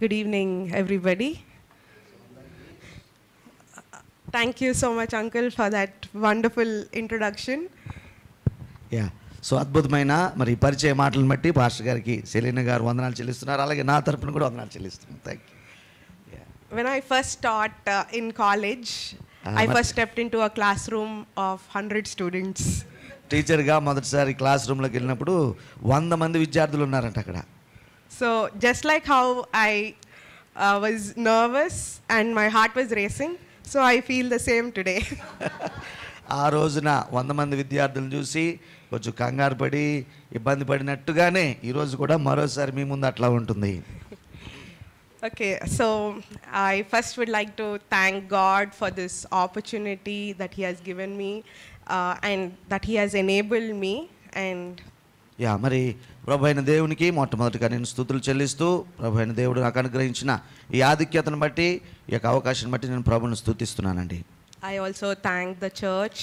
Good evening, everybody. Thank you so much, Uncle, for that wonderful introduction. Yeah so అద్భుతమైన మరి పరిచయ మాటలను బట్టి పాస్టర్ గారికి సెలీనా గారు వందనాలు చెల్లిస్తున్నారు. అలాగే నా తరపున కూడా వందనాలు చెల్లిస్తున్నాను. Thank you. When I first taught in college, I first stepped into a classroom of 100 students. టీచర్గా మొదటిసారి క్లాస్ రూమ్లోకి వెళ్ళినప్పుడు 100 మంది విద్యార్థులు ఉన్నారంట అక్కడ. So just like how I was nervous and my heart was racing, so I feel the same today. ఆ రోజున 100 మంది విద్యార్థులను చూసి కొంచెం కంగారు పడి ఇబ్బంది పడినట్టుగానే ఈరోజు కూడా మరోసారి మీ ముందు అట్లా ఉంటుంది. Okay, so I first would like to thank God for this opportunity that He has given me and that He has enabled me. And yeah మరి ప్రభు అయిన దేవునికి మొట్టమొదటిగా నేను స్తుతులు చెల్లిస్తూ ప్రభు అయిన దేవుడు నాకు అనుగ్రహించిన ఈ ఆధిక్యతను బట్టి ఈ యొక్క అవకాశం బట్టి నేను ప్రభువును స్తుతిస్తున్నానండి. I also thank the church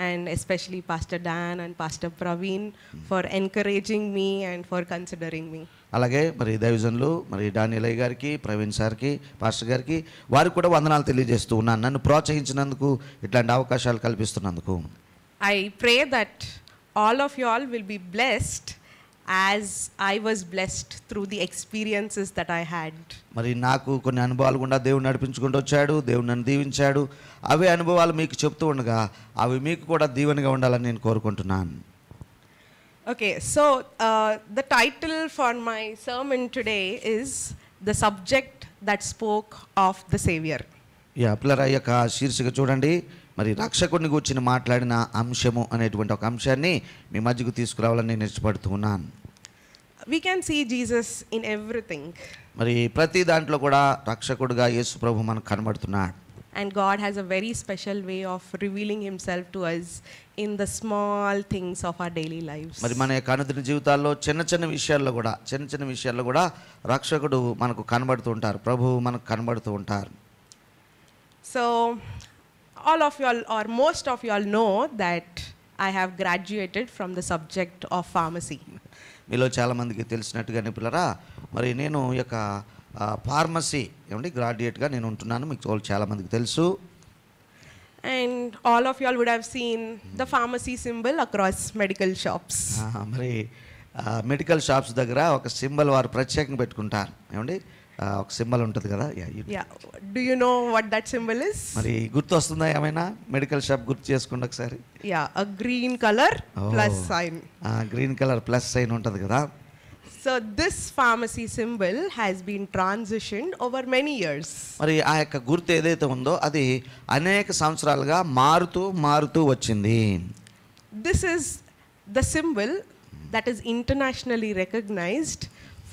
and especially Pastor Dan and Pastor Praveen for encouraging me and for considering me. అలాగే మరి దైవజనులు మరి డానియల్ గారికి, ప్రవీణ్ సార్కి, పాస్టర్ గారికి వారికి కూడా వందనాలు తెలియజేస్తూ ఉన్నాను, నన్ను ప్రోత్సహించినందుకు, ఇట్లాంటి అవకాశాలు కల్పిస్తున్నందుకు. I pray that all of you all will be blessed as I was blessed through the experiences that I had. మరి నాకు కొన్ని అనుభవాలు గుండా దేవుడు నడిపించుకుంటూ వచ్చాడు, దేవుడు నన్ను దీవించాడు. అవే అనుభవాలు మీకు చెప్తూ ఉండగా అవి మీకు కూడా దీవెనగా ఉండాలని నేను కోరుకుంటున్నాను. Okay, so the title for my sermon today is The Subject That Spoke of the Savior. Yeah పిల్లల యొక్క శీర్షిక చూడండి, మరి రక్షకుడిని గురించి మాట్లాడిన అంశము అనేటువంటి ఒక అంశాన్ని మీ మధ్యకు తీసుకురావాలని నేను ఇష్టపడుతూ ఉన్నాను. We can see Jesus in everything. మరి ప్రతి దాంట్లో కూడా రక్షకుడిగా యేసు ప్రభు మనకు కనబడుతున్నాడు. And God has a very special way of revealing Himself to us in the small things of our daily lives. మరి మన యొక్క అనుదిన జీవితాల్లో చిన్న చిన్న విషయాల్లో కూడా రక్షకుడు మనకు కనబడుతూ ఉంటారు, ప్రభు మనకు కనబడుతూ ఉంటారు. So all of you all, or most of you all know that I have graduated from the subject of pharmacy. మీలో చాలామందికి తెలిసినట్టుగానే పిల్లరా, మరి నేను ఈ యొక్క ఫార్మసీ గ్రాడ్యుయేట్గా నేను ఉంటున్నాను, మీకు చాలామందికి తెలుసు. And all of you all would have seen the pharmacy symbol across medical shops. మరి మెడికల్ షాప్స్ దగ్గర ఒక సింబల్ వారు ప్రత్యేకంగా పెట్టుకుంటారు, ఒక సింబల్ ఉంటుంది కదా. Yeah, do you know what that symbol is? మరి గుర్తు వస్తుందా ఏమైనా? మెడికల్ షాప్ గుర్తు చేసుకోండి ఒకసారి. Yeah, a green color plus sign. Green colour plus sign ఉంటుంది కదా. So this pharmacy symbol has been transitioned over many years. మరి ఆ యొక్క గుర్తు ఏదైతే ఉందో అది అనేక సంవత్సరాలుగా మారుతూ వచ్చింది. This is the symbol that is internationally recognized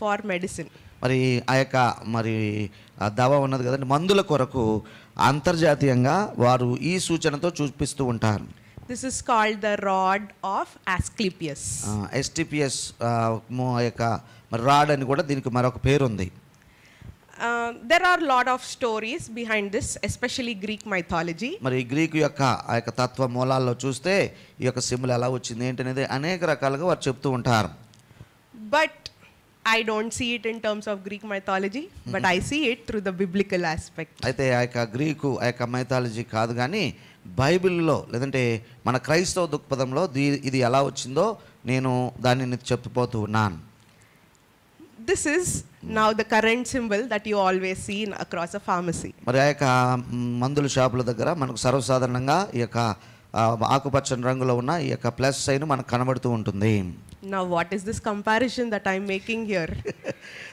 for medicine. మరి ఆ యొక్క మరి దవ ఉన్నది కదండి, మందుల కొరకు అంతర్జాతీయంగా వారు ఈ సూచనతో చూపిస్తూ ఉంటారు. This is called the rod of Asclepius. STPS యొక్క రాడ్ అని కూడా దీనికి మరొక పేరు ఉంది. There are a lot of stories behind this, especially Greek mythology. మరి గ్రీకు యొక్క ఆ యొక్క తత్వ మూలాల్లో చూస్తే ఈ యొక్క సింబల్ ఎలా వచ్చింది ఏంటనేది అనేక రకాలుగా వారు చెప్తూ ఉంటారు. But I don't see it in terms of Greek mythology, but I see it through the biblical aspect. అయితే ఆ యొక్క గ్రీకు ఆ యొక్క మైథాలజీ కాదు కానీ బైబిల్లో లేదంటే మన క్రైస్తవ దృక్పథంలో ఇది ఎలా వచ్చిందో నేను దానిని చెప్పుపోతూ ఉన్నాను. This is now the current symbol that you always see across a pharmacy. మరి ఆ యొక్క మందుల షాపుల దగ్గర మనకు సర్వసాధారణంగా ఈ యొక్క ఆకుపచ్చని రంగులో ఉన్న ఈ యొక్క ప్లస్ సైన్ మనకు కనబడుతూ ఉంటుంది. Now what is this comparison that I'm making here?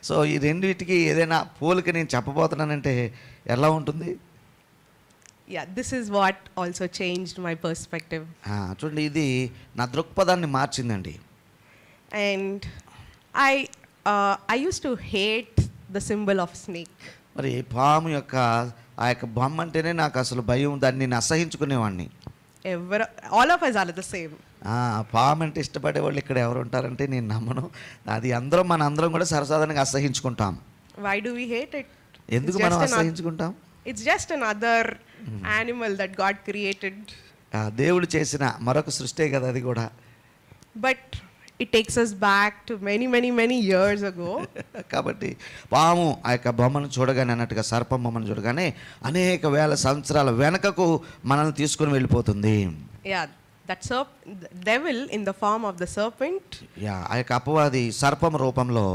So ఈ రెండింటికి ఏదైనా పోలిక నేను చెప్పబోతున్నానంటే ఎలా ఉంటుంది? Yeah, this is what also changed my perspective. చూడండి, ఇది నా దృక్పథాన్ని మార్చిందండి. And I used to hate the symbol of snake. మరి పాము యొక్క ఆ యొక్క బొమ్మ అంటేనే నాకు అసలు భయం, దాన్ని నేను అసహించుకునేవాడిని. All of us are the same. పాము అంటే ఇష్టపడే వాళ్ళు ఇక్కడ ఎవరు ఉంటారంటే నేను నమ్మను. అది మనందరం కూడా సరసాధారణంగా అసహించుకుంటాం. Why do we hate it? ఎందుకు మనం అసహించుకుంటాం? It's just another animal that God created. దేవుడు చేసిన మరొక సృష్టే కదా అది కూడా. But it takes us back to many years ago. కాబట్టి పాము ఆ యొక్క బొమ్మను చూడగానే అన్నట్టుగా సర్పం బొమ్మను చూడగానే అనేక వేల సంవత్సరాల వెనకకు మనల్ని తీసుకొని వెళ్ళిపోతుంది. Yeah, that the devil in the form of the serpent. ఆ యొక్క అపవాది సర్పం రూపంలో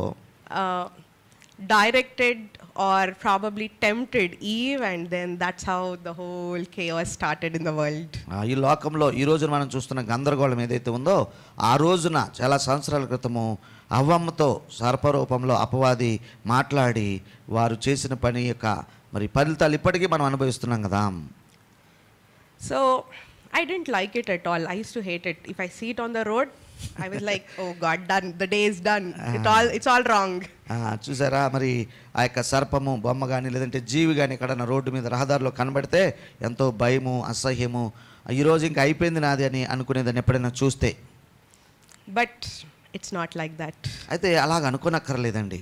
directed or probably tempted Eve, and then that's how the whole chaos started in the world. ఈ లోకంలో ఈ రోజున మనం చూస్తున్న గందరగోళం ఏదైతే ఉందో ఆ రోజున చాలా సంవత్సరాల క్రితము అవ్వమ్మతో సర్పరూపంలో అపవాది మాట్లాడి వారు చేసిన పని యొక్క మరి ఫలితాలు ఇప్పటికీ మనం అనుభవిస్తున్నాం కదా. So I didn't like it at all. I used to hate it. If I see it on the road, I was like, oh God, done. The day is done. It's all wrong. చూసారా, మరి ఆ యొక్క సర్పము బొమ్మ కానీ లేదంటే జీవి కానీ ఎక్కడన్నా రోడ్డు మీద రహదారిలో కనబడితే ఎంతో భయము, అసహ్యము, ఈరోజు ఇంకా అయిపోయింది నాది అని అనుకునేదాన్ని ఎప్పుడైనా చూస్తే. But it's not like that. అయితే అలాగ అనుకోనక్కర్లేదండి.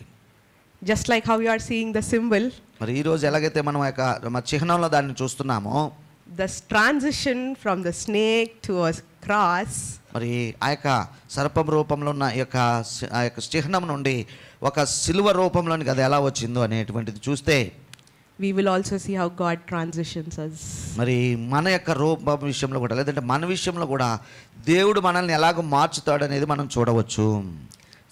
Just like how you are seeing the symbol. మరి ఈరోజు ఎలాగైతే మనం ఆ యొక్క చిహ్నంలో దాన్ని చూస్తున్నామో, the transition from the snake to a cross, మరి ఆ యొక్క సర్పం రూపంలో ఉన్న ఆ యొక్క చిహ్నం నుండి ఒక సిలువ రూపంలోనికి అది ఎలా వచ్చిందో అనేటువంటిది చూస్తే we will also see how God transitions us. మరి మన యొక్క రూపం విషయంలో కూడా లేదంటే మన విషయంలో కూడా దేవుడు మనల్ని ఎలాగో మార్చుతాడు అనేది మనం చూడవచ్చు.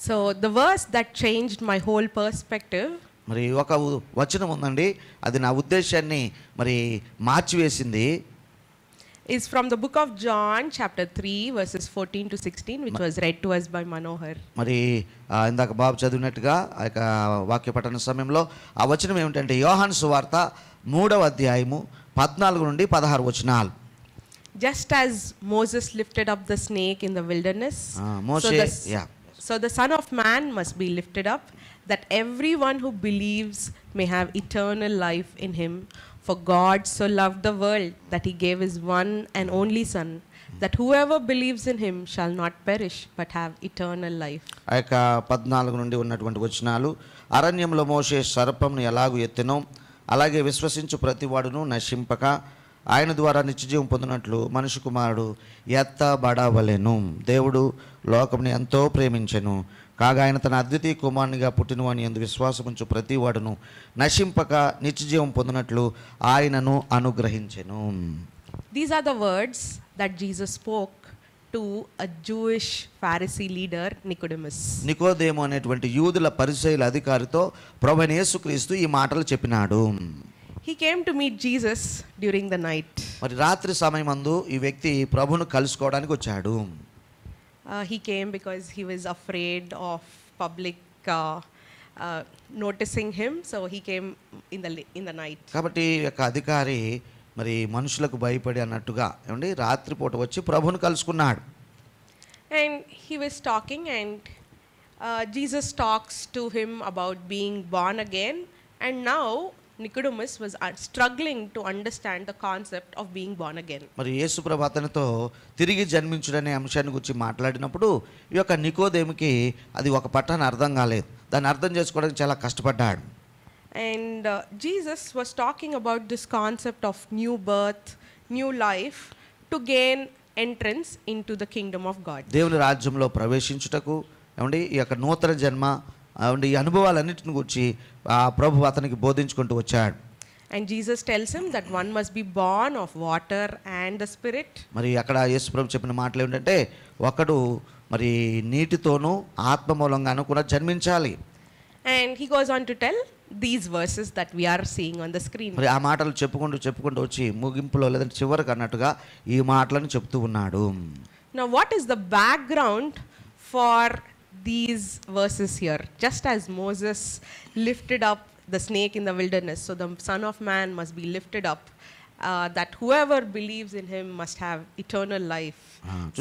So the verse that changed my whole perspective, మరి ఒక వచనం ఉందండి, అది నా ఉద్దేశాన్ని మరి మార్చివేసింది. is from the book of John chapter 3 verses 14 to 16, which was read to us by Manohar. మరి ఇందాక బాబు చదివినట్టుగా ఆ యొక్క వాక్య పఠన సమయంలో ఆ వచనం ఏమిటంటే యోహాను సువార్త 3వ అధ్యాయము 14 నుండి 16 వచనాలు. Just as Moses lifted up the snake in the wilderness, so the Son of Man must be lifted up, that everyone who believes may have eternal life in him. For God so loved the world that he gave his one and only Son, that whoever believes in him shall not perish but have eternal life. ఆ యొక్క 14 నుండి ఉన్నటువంటి వచనాలు, అరణ్యంలో మోషే సర్పంను ఎలాగూ ఎత్తెనో అలాగే విశ్వసించు ప్రతివాడును నశింపక ఆయన ద్వారా నిత్యజీవం పొందినట్లు మనుష్య కుమారుడు ఎత్తబడవలెను. దేవుడు లోకముని ఎంతో ప్రేమించెను, కాగా ఆయన తన అద్వితీయ కుమారునిగా పుట్టినవాని యందు విశ్వాసముంచు ప్రతివాడును నశింపక నిత్యజీవం పొందినట్లు ఆయనను అనుగ్రహించెను. These are the words that Jesus spoke to a Jewish Pharisee leader, Nicodemus. నికోదేము అనేటువంటి యూదుల పరిసయ్యుల అధికారితో ప్రభువైన యేసుక్రీస్తు ఈ మాటలు చెప్పినాడు. He came to meet Jesus during the night. మరి రాత్రి సమయమందు ఈ వ్యక్తి ప్రభువును కలుసుకోవడానికి వచ్చాడు. He came because he was afraid of public noticing him, so he came in the night. కాబట్టి ఈ యొక్క అధికారి మరి మనుషులకు భయపడి అన్నట్టుగా ఏమండి రాత్రిపూట వచ్చి ప్రభువును కలుసుకున్నాడు. And he was talking, and Jesus talks to him about being born again, and now Nicodemus was struggling to understand the concept of being born again. మరి యేసు ప్రభు అతనితో తిరిగి జన్మించుడనే అంశాన్ని గురించి మాట్లాడినప్పుడు ఈ యొక్క నికోదేముకి అది ఒక పట్టాన అర్థం కాలేదు, దాన్ని అర్థం చేసుకోవడానికి చాలా కష్టపడ్డాడు. And Jesus was talking about this concept of new birth, new life, to gain entrance into the kingdom of God. దేవుని రాజ్యంలో ప్రవేశించుటకు ఏమండి ఈ యొక్క నూతన జన్మ ఏమండి ఈ అనుభవాలన్నిటిని గురించి ప్రభు అతనికి బోధించుకుంటూ వచ్చాడు. And Jesus tells him that one must be born of water and the Spirit. మరి అక్కడ యేసు ప్రభు చెప్పిన మాటలు ఏంటంటే ఒకడు మరి నీటితోనూ ఆత్మ మూలంగాను కూడా జన్మించాలి. And he goes on to tell these verses that we are seeing on the screen. మరి ఆ మాటలు చెప్పుకుంటూ వచ్చి ముగింపులో లేదంటే చివరికి అన్నట్టుగా ఈ మాటలను చెప్తూ ఉన్నాడు. Now what is the background for these verses here? Just as Moses lifted up the snake in the wilderness, so the Son of Man must be lifted up, that whoever believes in him must have eternal life.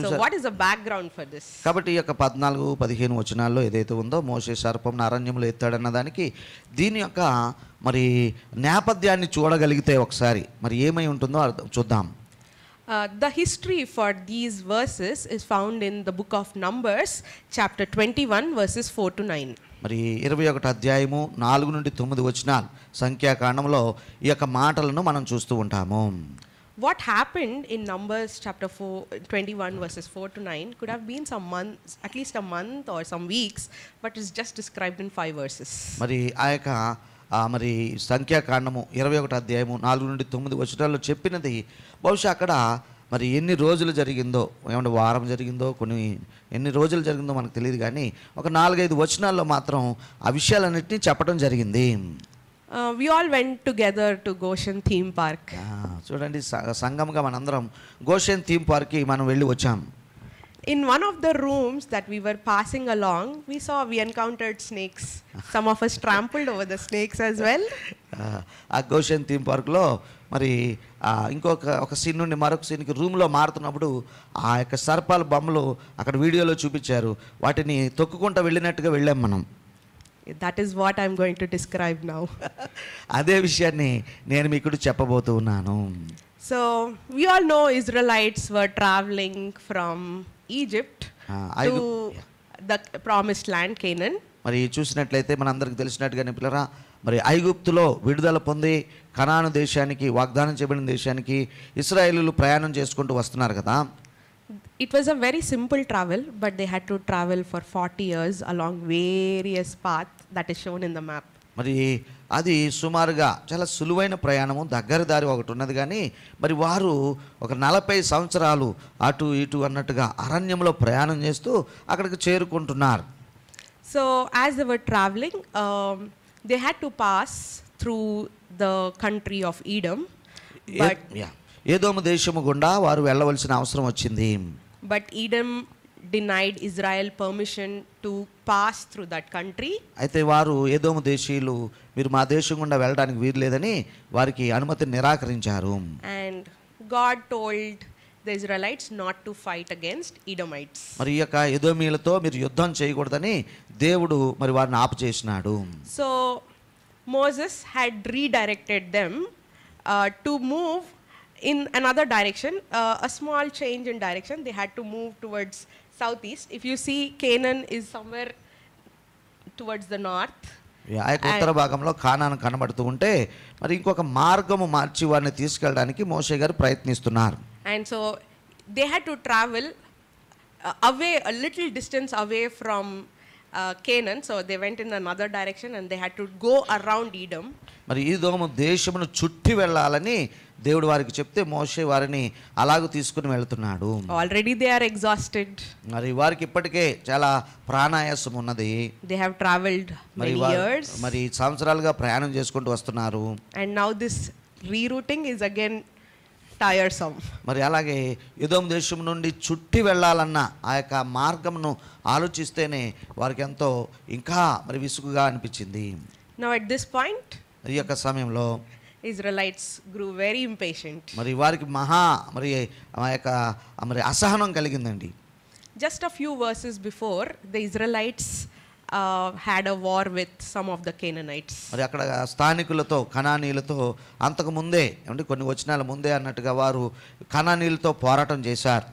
So what is the background for this? కాబట్టి ఈ యొక్క 14-15 వచనాల్లో ఏదైతే ఉందో మోషే సర్పంను అరణ్యంలో ఎత్తాడన్న దానికి దీని యొక్క మరి నేపథ్యాన్ని చూడగలిగితే ఒకసారి మరి ఏమై ఉంటుందో చూద్దాం. The history for these verses is found in the book of Numbers, chapter 21, verses 4 to 9. మరి 21 అధ్యాయము 4 నుండి 9 వచనాలు సంఖ్యాకాండంలో ఈ యొక్క మాటలను మనం చూస్తూ ఉంటాము. what happened in Numbers chapter 21 verses 4 to 9 could have been some months, at least a month or some weeks, but it's just described in 5 verses. మరి ఆ యొక్క మరి సంఖ్యాకాండము 21 అధ్యాయము 4 నుండి 9 వచనాల్లో చెప్పినది బహుశా అక్కడ మరి ఎన్ని రోజులు జరిగిందో, ఏమంటే వారం జరిగిందో, ఎన్ని రోజులు జరిగిందో మనకు తెలియదు, కానీ ఒక 4-5 వచనాల్లో మాత్రం ఆ విషయాలన్నింటినీ చెప్పడం జరిగింది. We all went together to Goshen theme park. చూడండి, సంఘంగా మనందరం గోషెన్ థీమ్ పార్క్కి మనం వెళ్ళి వచ్చాం. In one of the rooms that we were passing along, we encountered snakes. Some of us trampled over the snakes as well. ఆ Goshen theme పార్క్లో మరి ఒక సీన్ నుండి మరొక సీన్కి రూమ్లో మారుతున్నప్పుడు ఆ యొక్క సర్పాల బొమ్మలు అక్కడ వీడియోలో చూపించారు. వాటిని తొక్కుకుంటూ వెళ్ళినట్టుగా వెళ్ళాం మనం. That is what I'm going to describe now. అదే విషయాన్ని నేను మీకు చెప్పబోతూ ఉన్నాను. So we all know Israelites were traveling from Egypt to the promised land, Canaan. మరి చూసినట్లయితే మనందరికి తెలిసినట్టుగానే పిల్లరా, మరి ఐగుప్తులో విడుదల పొంది కనాను దేశానికి, వాగ్దానం చేయబడిన దేశానికి ఇశ్రాయేలీయులు ప్రయాణం చేసుకుంటూ వస్తున్నారు కదా. It was a very simple travel, but they had to travel for 40 years along various paths that is shown in the map. మరి అది సుమారుగా చాలా సులువైన ప్రయాణము, దగ్గర దారి ఒకటి ఉన్నది, కానీ మరి వారు ఒక 40 సంవత్సరాలు అటు ఇటు అన్నట్టుగా అరణ్యంలో ప్రయాణం చేస్తూ అక్కడికి చేరుకుంటున్నారు. So as they were traveling, they had to pass through the country of Edom. But ఏదోము దేశము గుండా వారు వెళ్ళవలసిన అవసరం వచ్చింది. But Edom denied Israel permission to pass through that country. అయితే వారు ఏదోము దేశీయులు మీరు మా దేశం గుండా వెళ్ళడానికి వీలు లేదని వారికి అనుమతిని నిరాకరించారు. And God told the Israelites not to fight against Edomites. మరి ఈ యొక్క ఎదోమీయులతో మీరు యుద్ధం చేయకూడదని దేవుడు మరి వారిని ఆపు చేసినాడు. So Moses had redirected them to move in another direction, a small change in direction. They had to move towards southeast. If you see, Canaan is somewhere towards the north. ఉత్తర భాగంలో కానాను కనబడుతూ ఉంటే మరి ఇంకొక మార్గము మార్చి వారిని తీసుకెళ్ళడానికి మోషే గారు ప్రయత్నిస్తున్నారు. And so they had to travel away, a little distance away from Canaan. So they went in another direction and they had to go around Edom. మరి ఈదోము దేశమును చుట్టి వెళ్ళాలని దేవుడు వారికి చెప్తే మోషే వారిని అలాగూ తీసుకుని వెళ్తున్నాడు. Already they are exhausted. మరి వారికి ఇప్పటికే చాలా ప్రాణాయాసం ఉన్నది. They have traveled many years. మరి సంవత్సరాలుగా ప్రయాణం చేసుకుంటూ వస్తున్నారు. And now this rerouting is again tiresome. మరి అలాగే ఎదోము దేశం నుండి చుట్టి వెళ్ళాలన్న ఆ యొక్క మార్గమును ఆలోచిస్తేనే వారికి ఎంతో ఇంకా మరి విసుగుగా అనిపించింది. Now at this point, ఈ యొక్క సమయంలో Israelites grew very impatient. మరి వారికి మరి ఆ యొక్క మరి అసహనం కలిగిందండి. Just a few verses before, the Israelites had a war with some of the Canaanites. మరి అక్కడ స్థానికులతో కనానీయులతో అంతకు ముందే అంటే కొన్ని వచనాల ముందే అన్నట్టుగా వారు కనానీయులతో పోరాటం చేశారు.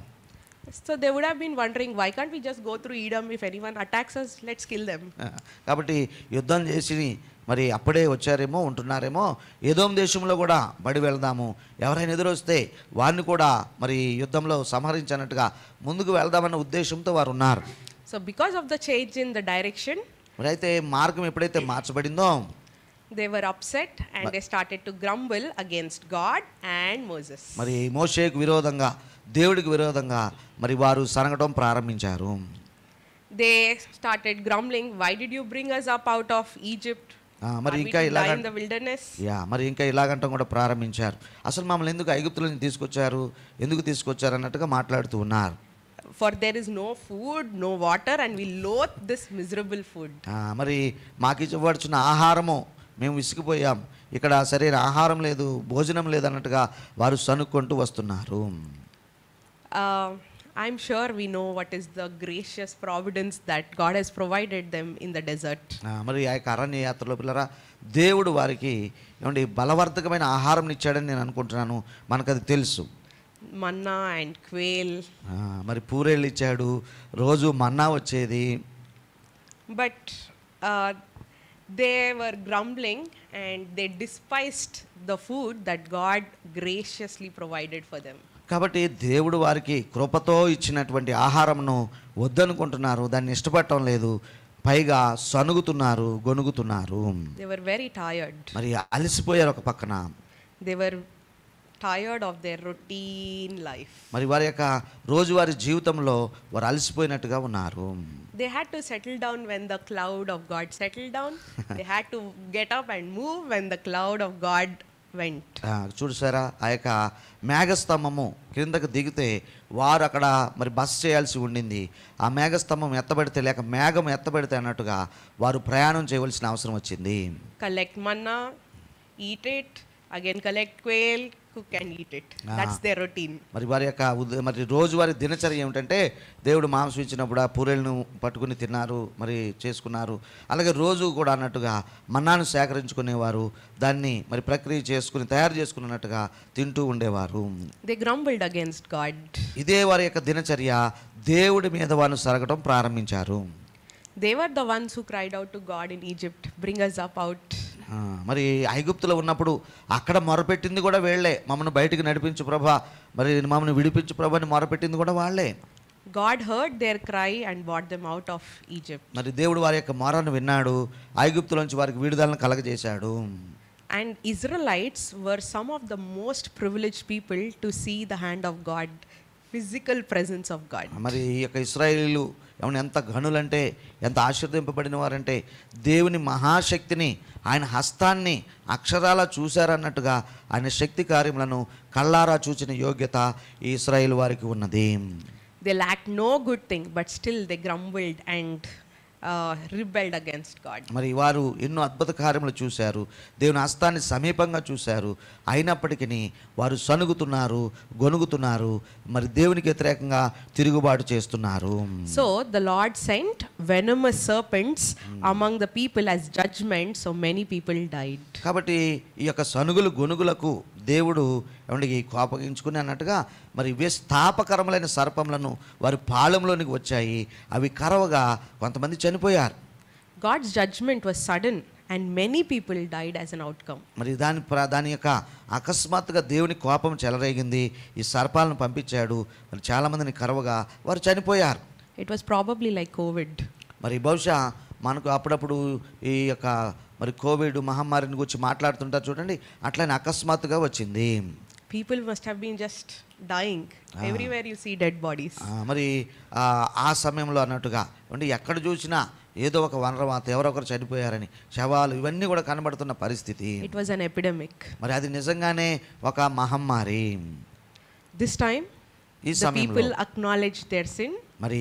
So they would have been wondering, why can't we just go through Edom? If anyone attacks us, let's kill them. కాబట్టి యుద్ధం చేసి మరి అప్పుడే వచ్చారేమో ఉంటున్నారేమో, ఏదోము దేశంలో కూడా బడి వెళ్దాము, ఎవరైనా ఎదురొస్తే వారిని కూడా మరి యుద్ధంలో సంహరించినట్టుగా ముందుకు వెళ్దామన్న ఉద్దేశంతో వారు ఉన్నారు. So because of the change in the direction, మరి అయితే మార్గం ఎప్పుడైతే మార్చబడిందో they were upset and they started to grumble against God and Moses. మరి మోషేకు విరోధంగా, దేవుడికి విరోధంగా మరి వారు సనగడం ప్రారంభించారు. They started grumbling, why did you bring us up out of Egypt? మరి ఇంకా మరి ఇంకా ఇలాగంటాం కూడా ప్రారంభించారు. అసలు మమ్మల్ని ఎందుకు ఐగుప్తుల నుంచి ఎందుకు తీసుకొచ్చారు అన్నట్టుగా మాట్లాడుతూ ఉన్నారు. For there is no food, no water, and we loathe this miserable food. మరి మాకు ఇవ్వబడుచున్న ఆహారము మేము విసిగిపోయాం, ఇక్కడ సరైన ఆహారం లేదు, భోజనం లేదు అన్నట్టుగా వారు సనుక్కుంటూ వస్తున్నారు. I'm sure we know what is the gracious providence that God has provided them in the desert. మరి ఆ యొక్క అరణ్య యాత్రలో పిల్లరా దేవుడు వారికి ఏమండి బలవర్ధకమైన ఆహారం ఇచ్చాడని నేను అనుకుంటున్నాను. మనకు అది తెలుసు. మన్నా అండ్ క్వేల్, మరి పూరేళ్ళు ఇచ్చాడు, రోజు మన్నా వచ్చేది. But they were grumbling and they despised the food that God graciously provided for them. కాబట్టి దేవుడు వారికి కృపతో ఇచ్చినటువంటి ఆహారమును వద్దనుకుంటున్నారు, దాన్ని ఇష్టపడటం లేదు, పైగా సనుగుతున్నారు, గొనుగుతున్నారు. They were very tired. మరి అలసిపోయారు ఒక పక్కన. They were tired of their routine life. మరి వారి యొక్క రోజువారీ జీవితంలో వారు అలసిపోయినట్టుగా ఉన్నారు. They had to settle down when the cloud of God settled down. They had to get up and move when the cloud of God went. చూసారా, ఆ యొక్క మేఘస్తంభము క్రిందకు దిగితే వారు అక్కడ మరి బస చేయాల్సి ఉండింది. ఆ మేఘస్తంభం ఎత్తబడితే లేక మేఘం ఎత్తబడితే అన్నట్టుగా వారు ప్రయాణం చేయవలసిన అవసరం వచ్చింది. Collect manna, eat it, again collect quail, cook and eat it. That's their routine. మరి వారి యొక్క మరి రోజువారీ దినచర్య ఏమిటంటే దేవుడు మాంసం ఇచ్చినప్పుడు ఆ పూరేలను పట్టుకుని తిన్నారు, మరి చేసుకున్నారు. అలాగే రోజు కూడా అన్నట్టుగా మన్నాను సేకరించుకునేవారు, దాన్ని మరి ప్రక్రియ చేసుకుని తయారు చేసుకున్నట్టుగా తింటూ ఉండేవారు. They grumbled against God. ఇదే వారి యొక్క దినచర్య. దేవుడి మీద వారు సరగటం ప్రారంభించారు. They were the ones who cried out to God in Egypt, bring us up out. మరి ఐగుప్తులో ఉన్నప్పుడు అక్కడ మొరపెట్టింది కూడా వీళ్ళే, మమ్మల్ని బయటికి నడిపించు ప్రభా, మరి మమ్మల్ని విడిపించు ప్రభా అని మొరపెట్టింది కూడా వాళ్ళే. God heard their cry and brought them out of Egypt. మరి దేవుడు వారి యొక్క మొరను విన్నాడు, ఐగుప్తులోంచి వారికి విడుదలను కలగజేశాడు. And Israelites were some of the most privileged people to see the hand of God, physical presence of God. మరి ఈ యొక్క ఇశ్రాయేలీలు ఏమన్నా ఎంత ఘనులంటే, ఎంత ఆశీర్వదింపబడిన వారంటే, దేవుని మహాశక్తిని, ఆయన హస్తాన్ని అక్షరాలా చూశారన్నట్టుగా ఆయన శక్తి కార్యములను కళ్ళారా చూచిన యోగ్యత ఈ ఇశ్రాయేలు వారికి ఉన్నది. They lacked no good thing, but still they grumbled and rebelled against God. మరి వారు ఎన్నో అద్భుత కార్యములు చూశారు, దేవుని హస్తాన్ని సమీపంగా చూశారు, అయినప్పటికీ వారు సనుగుతున్నారు, గొనుగుతున్నారు, మరి దేవునికి వ్యతిరేకంగా తిరుగుబాటు చేస్తున్నారు. So the Lord sent venomous serpents among the people as judgment, so many people died. కాబట్టి ఈ యొక్క సనుగులు గొనుగులకు దేవుడు ఏమంటే కోపగించుకుని అన్నట్టుగా మరి విస్థాపకరములైన సర్పములను వారి పాళెంలోనికి వచ్చాయి, అవి కరవగా కొంతమంది చనిపోయారు. God's judgment was sudden and many people died as an outcome. మరి దాని యొక్క అకస్మాత్తుగా దేవుని కోపం చెలరేగింది, ఈ సర్పాలను పంపించాడు, మరి చాలామందిని కరవగా వారు చనిపోయారు. It was probably like COVID. మరి బహుశా మనకు అప్పుడప్పుడు ఈ యొక్క మరి కోవిడ్ మహమ్మారిని గురించి మాట్లాడుతుంటారు చూడండి, అట్లనే అకస్మాత్తుగా వచ్చింది. People must have been just dying. Everywhere you see dead bodies. మరి ఆ సమయంలో అన్నట్టుగా అంటే ఎక్కడ చూసినా ఏదో ఒక వనరవాత ఎవరో ఒకరు చనిపోయారని శవాలు ఇవన్నీ కూడా కనబడుతున్న పరిస్థితి. It was an epidemic. మరి అది నిజంగానే ఒక మహమ్మారి. This time ఈ the సమయంలో people acknowledged their sin. మరి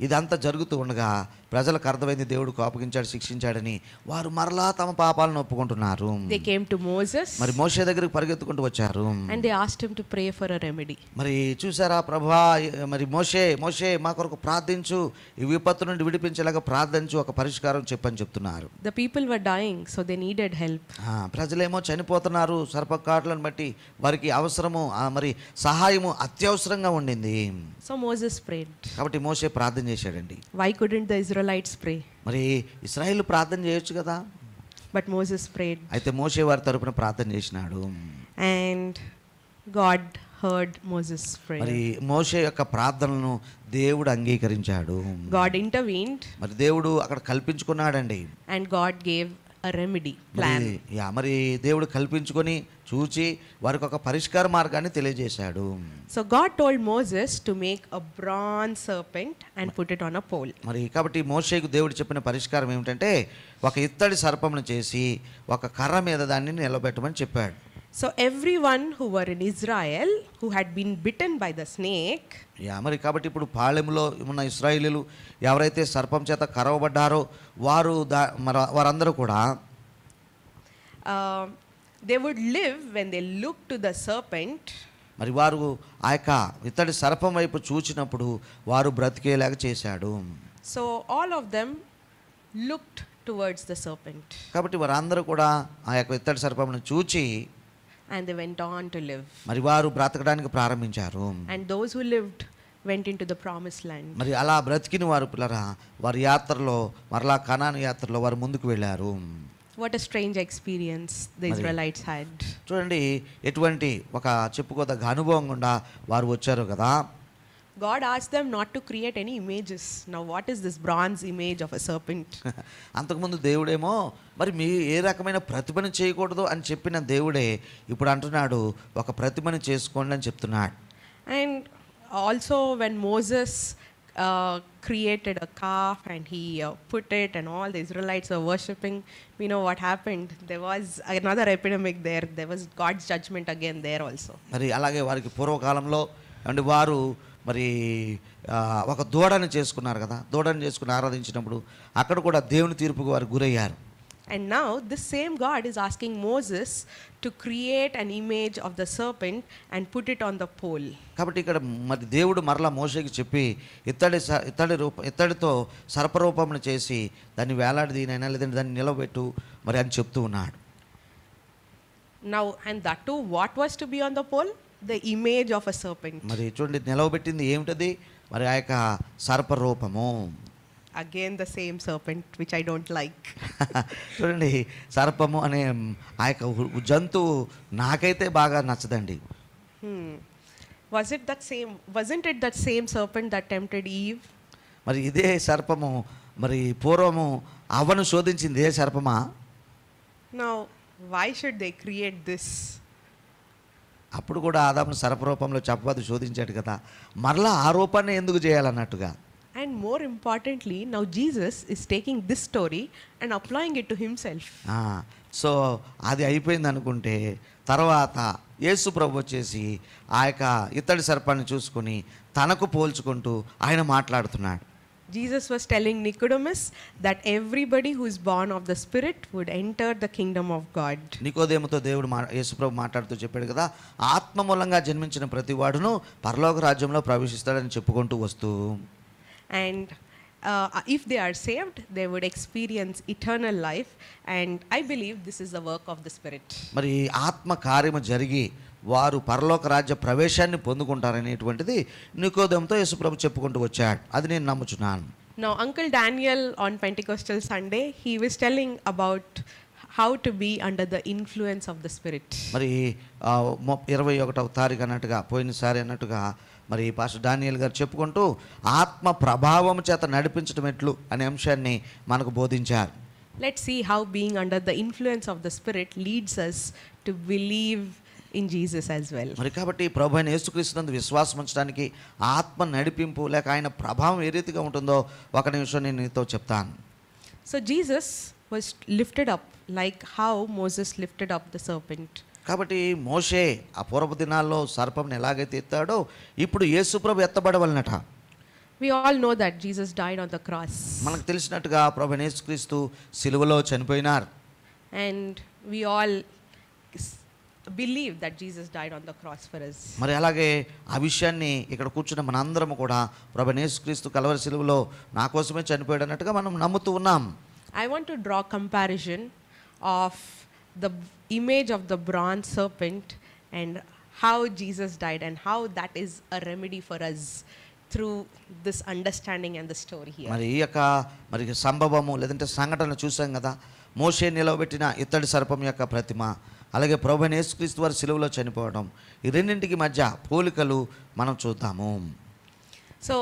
ఇదంతా జరుగుతూ ఉండగా ప్రజలకు అర్థమైంది దేవుడు కోపగించాడు, శిక్షించాడని. వారు మరలా తమ పాపాలను ఒప్పుకుంటున్నారు. They came to Moses. మరి మోషే దగ్గరికి పరిగెత్తుకుంటూ వచ్చారు. And they asked him to pray for a remedy. మరి చూసారా ప్రభువా, మరి మోషే మా కొరకు ప్రార్థించు, ఈ విపత్తు నుండి విడిపించేలాగా ప్రార్థించు, ఒక పరిష్కారం చెప్పని చెప్తున్నారు. The people were dying, so they needed help. ప్రజలేమో చనిపోతున్నారు సర్పకాట్లను బట్టి, వారికి అవసరము మరి సహాయము అత్యవసరంగా ఉండింది. So Moses prayed. కాబట్టి మోషే ప్రార్థన చేశాడండి. Why couldn't the Israelites pray? మరి ఇశ్రాయేలు ప్రార్థన చేయొచ్చు కదా. But Moses prayed. అయితే మోషే వారి తరపున ప్రార్థన చేసినాడు. And God heard Moses' prayer. మరి మోషే యొక్క ప్రార్థనలను దేవుడు అంగీకరించాడు. God intervened. మరి దేవుడు అక్కడ కల్పించుకున్నాడండి. And God gave a remedy plan. మరి దేవుడు కల్పించుకొని చూచి వారికి ఒక పరిష్కార మార్గాన్ని తెలియజేశాడు. So God told Moses to make a bronze serpent and put it on a pole. మరి కాబట్టి మోషేకు దేవుడు చెప్పిన పరిష్కారం ఏమిటంటే ఒక ఇత్తడి సర్పమును చేసి ఒక కర్ర మీద దాన్ని నిలబెట్టమని చెప్పాడు. So everyone who were in Israel who had been bitten by the snake, మరి కాబట్టి ఇప్పుడు పాళెంలో ఉన్న ఇశ్రాయేలీయులు ఎవరైతే సర్పం చేత కరవబడ్డారో వారందరూ కూడా they would live when they looked to the serpent. మరి వారు ఆ యొక్క ఇత్తడి సర్పం వైపు చూచినప్పుడు వారు బ్రతికేలాగా చేశాడు. So all of them looked towards the serpent. కాబట్టి వారందరూ కూడా ఆ యొక్క ఇత్తడి సర్పమును చూచి And they went on to live. మరి వారు బ్రతకడానికి ప్రారంభించారు. And those who lived went into the promised land. మరి అలా బ్రతికిన వారు పిల్లరా వారి యాత్రలో మరలా కనాను యాత్రలో వారు ముందుకు వెళ్ళారు. What a strange experience the Mari. Israelites had. చూడండి ఎటువంటి ఒక చెప్పుకోదగ్గ అనుభవం గుండా వారు వచ్చారు కదా. God asked them not to create any images. Now what is this bronze image of a serpent? అంతకుముందు దేవుడేమో మరి మీ ఏ రకమైన ప్రతిమను చేయకూడదు అని చెప్పిన దేవుడే ఇప్పుడు అంటున్నాడు ఒక ప్రతిమను చేసుకోండి అని చెప్తున్నాడు. And also when Moses created a calf and he put it and all the Israelites were worshipping, we know what happened. There was another epidemic there. There was God's judgment again there also. మరి అలాగే వారికి పూర్వకాలంలో అంటే వారు మరి ఒక దూడను చేసుకున్నారు కదా. దూడను చేసుకుని ఆరాధించినప్పుడు అక్కడ కూడా దేవుని తీర్పుకు వారు గురయ్యారు. And now this same God is asking Moses to create an image of the serpent and put it on the pole. కాబట్టి ఇక్కడ మరి దేవుడు మరలా మోషేకి చెప్పి ఇత్తడితో సర్పరూపమును చేసి దాన్ని వేలాడదీనైనా లేదంటే దాన్ని నిలబెట్టు మరి అని చెప్తూ ఉన్నాడు. Now and that too what was to be on the pole? The image of a serpent. మరి చూడండి నిలవబెట్టింది ఏమిటది? మరి ఆ యొక్క సర్పరూపము. Again the same serpent which I don't like. చూడండి సర్పము అనే ఆ యొక్క జంతువు నాకైతే బాగా నచ్చదండి. Wasn't it that same serpent that tempted Eve? మరి ఇదే సర్పము మరి పూర్వము అవ్వను శోధించింది ఏ సర్పమా? Now why should they create this? అప్పుడు కూడా ఆదామును సర్పరూపంలో చెప్పవద్దు శోధించాడు కదా. మరలా ఆ రూపాన్ని ఎందుకు చేయాలన్నట్టుగా. And more importantly, now Jesus is taking this story and applying it to himself. So అది అయిపోయింది అనుకుంటే తర్వాత యేసు ప్రభు వచ్చేసి ఆ యొక్క ఇత్తడి సర్పాన్ని చూసుకొని తనకు పోల్చుకుంటూ ఆయన మాట్లాడుతున్నాడు. Jesus was telling Nicodemus that everybody who is born of the Spirit would enter the kingdom of God. నికోదేముతో దేవుడు యేసు ప్రభు మాట్లాడుతూ చెప్పాడు కదా, ఆత్మ మూలంగా జన్మించిన ప్రతి వాడును పరలోక రాజ్యంలో ప్రవేశిస్తాడని చెప్పుకుంటూ వస్తూ, and if they are saved they would experience eternal life, and I believe this is the work of the Spirit. మరి ఆత్మ కార్యము జరిగి వారు పరలోక రాజ్య ప్రవేశాన్ని పొందుకుంటారనేటువంటిది నికోదేముతో యేసు ప్రభు చెప్పుకుంటూ వచ్చాడు. అది నేను నమ్ముచున్నాను. Now Uncle Daniel on Pentecostal Sunday he was telling about how to be under the influence of the Spirit. మరి 21వ తారీఖు అన్నట్టుగా పోయినసారి అన్నట్టుగా మరి పాస్టర్ డానియల్ గారు చెప్పుకుంటూ ఆత్మ ప్రభావం చేత నడిపించడం ఎట్లు అనే అంశాన్ని మనకు బోధించారు. Let's see how being under the influence of the Spirit leads us to believe in Jesus as well. మరి కాబట్టి ప్రభు అయిన యేసుక్రీస్తునందు విశ్వాసం ఉంచడానికి ఆత్మ నడిపింపు లేక ఆయన ప్రభావం ఏ రీతిగా ఉంటుందో ఒక నిమిషం నేను నీతో చెప్తాను. So Jesus was lifted up like how Moses lifted up the serpent. కాబట్టి మోషే ఆ పూర్వపు దినాల్లో సర్పంని ఎలాగైతే ఎత్తాడో ఇప్పుడు యేసు ప్రభు ఎత్తబడవలనట. We all know that Jesus died on the cross. మనకు తెలిసినట్టుగా ప్రభు యేసుక్రీస్తు సిలువలో చనిపోయినారు. And we all believe that Jesus died on the cross for us. మరి అలాగే ఆ విషయాన్ని ఇక్కడ కూర్చున్న మనందరం కూడా ప్రభు యేసుక్రీస్తు కల్వరి సిలువలో నా కోసమే చనిపోయాడు అన్నట్టుగా మనం నమ్ముతూ ఉన్నాం. I want to draw comparison of the image of the bronze serpent and how Jesus died and how that is a remedy for us through this understanding and the story here. మరి ఈ యొక్క మరి సంభవము లేదంటే సంఘటన చూసాం కదా. మోషే నిలవబెట్టిన ఇత్తడి సర్పం యొక్క ప్రతిమ, అలాగే ప్రభువైన యేసుక్రీస్తు వారి సిలువలో చనిపోవడం, ఈ రెండింటికి మధ్య పోలికలు మనం చూద్దాము. So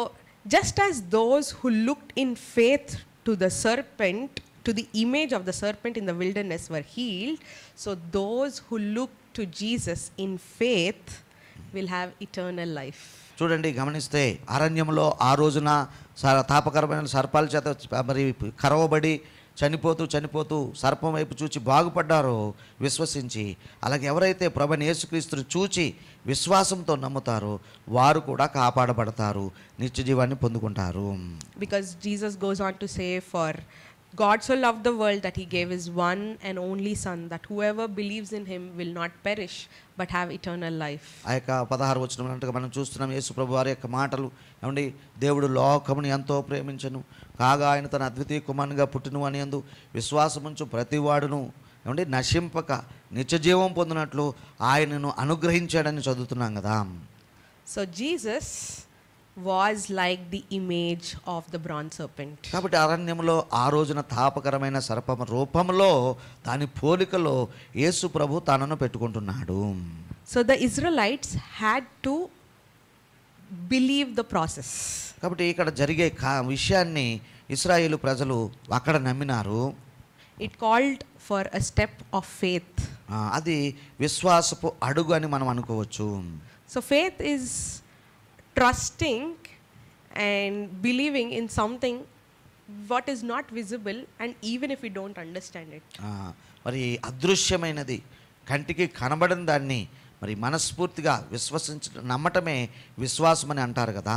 just as those who looked in faith to the serpent, to the image of the serpent in the wilderness were healed, so those who look to Jesus in faith will have eternal life. చూడండి గమనిస్తే అరణ్యంలో ఆ రోజున తాపకరమైన సర్పాల చేత మరి కరవబడి చనిపోతూ సర్పం వైపు చూచి బాగుపడ్డారో విశ్వసించి, అలాగే ఎవరైతే ప్రభువైన యేసుక్రీస్తును చూచి విశ్వాసంతో నమ్ముతారో వారు కూడా కాపాడబడతారు, నిత్య జీవాన్ని పొందుకుంటారు. Because Jesus goes on to say, for God so loved the world that he gave his one and only son, that whoever believes in him will not perish but have eternal life. ఆ యొక్క 16 వచనం మనం చూస్తున్నాం యేసు ప్రభు వారి యొక్క మాటలు. ఏమండి, దేవుడు లోకముని ఎంతో ప్రేమించను కాగా ఆయన తన అద్వితీయ కుమారునిగా పుట్టును అని యందు విశ్వాసముంచు ప్రతివాడును ఏమండి నశింపక నిత్య జీవం పొందినట్లు ఆయనను అనుగ్రహించాడని చదువుతున్నాం కదా. So Jesus was like the image of the bronze serpent. కాబట్టి అరణ్యంలో ఆ రోజున తాపకరమైన సర్పం రూపంలో దాని పోలికలో యేసు ప్రభు తనను పెట్టుకుంటున్నాడు. So the Israelites had to believe the process. కాబట్టి ఇక్కడ జరిగే విషయాన్ని ఇశ్రాయేలు ప్రజలు అక్కడ నమ్మినారు. It called for a step of faith. అది విశ్వాసపు అడుగు అని మనం అనుకోవచ్చు. So faith is trusting and believing in something what is not visible, and even if we don't understand it. మరి అదృశ్యమైనది కంటికి కనబడని దాన్ని మరి మనస్ఫూర్తిగా నమ్మటమే విశ్వాసం అని అంటారు కదా.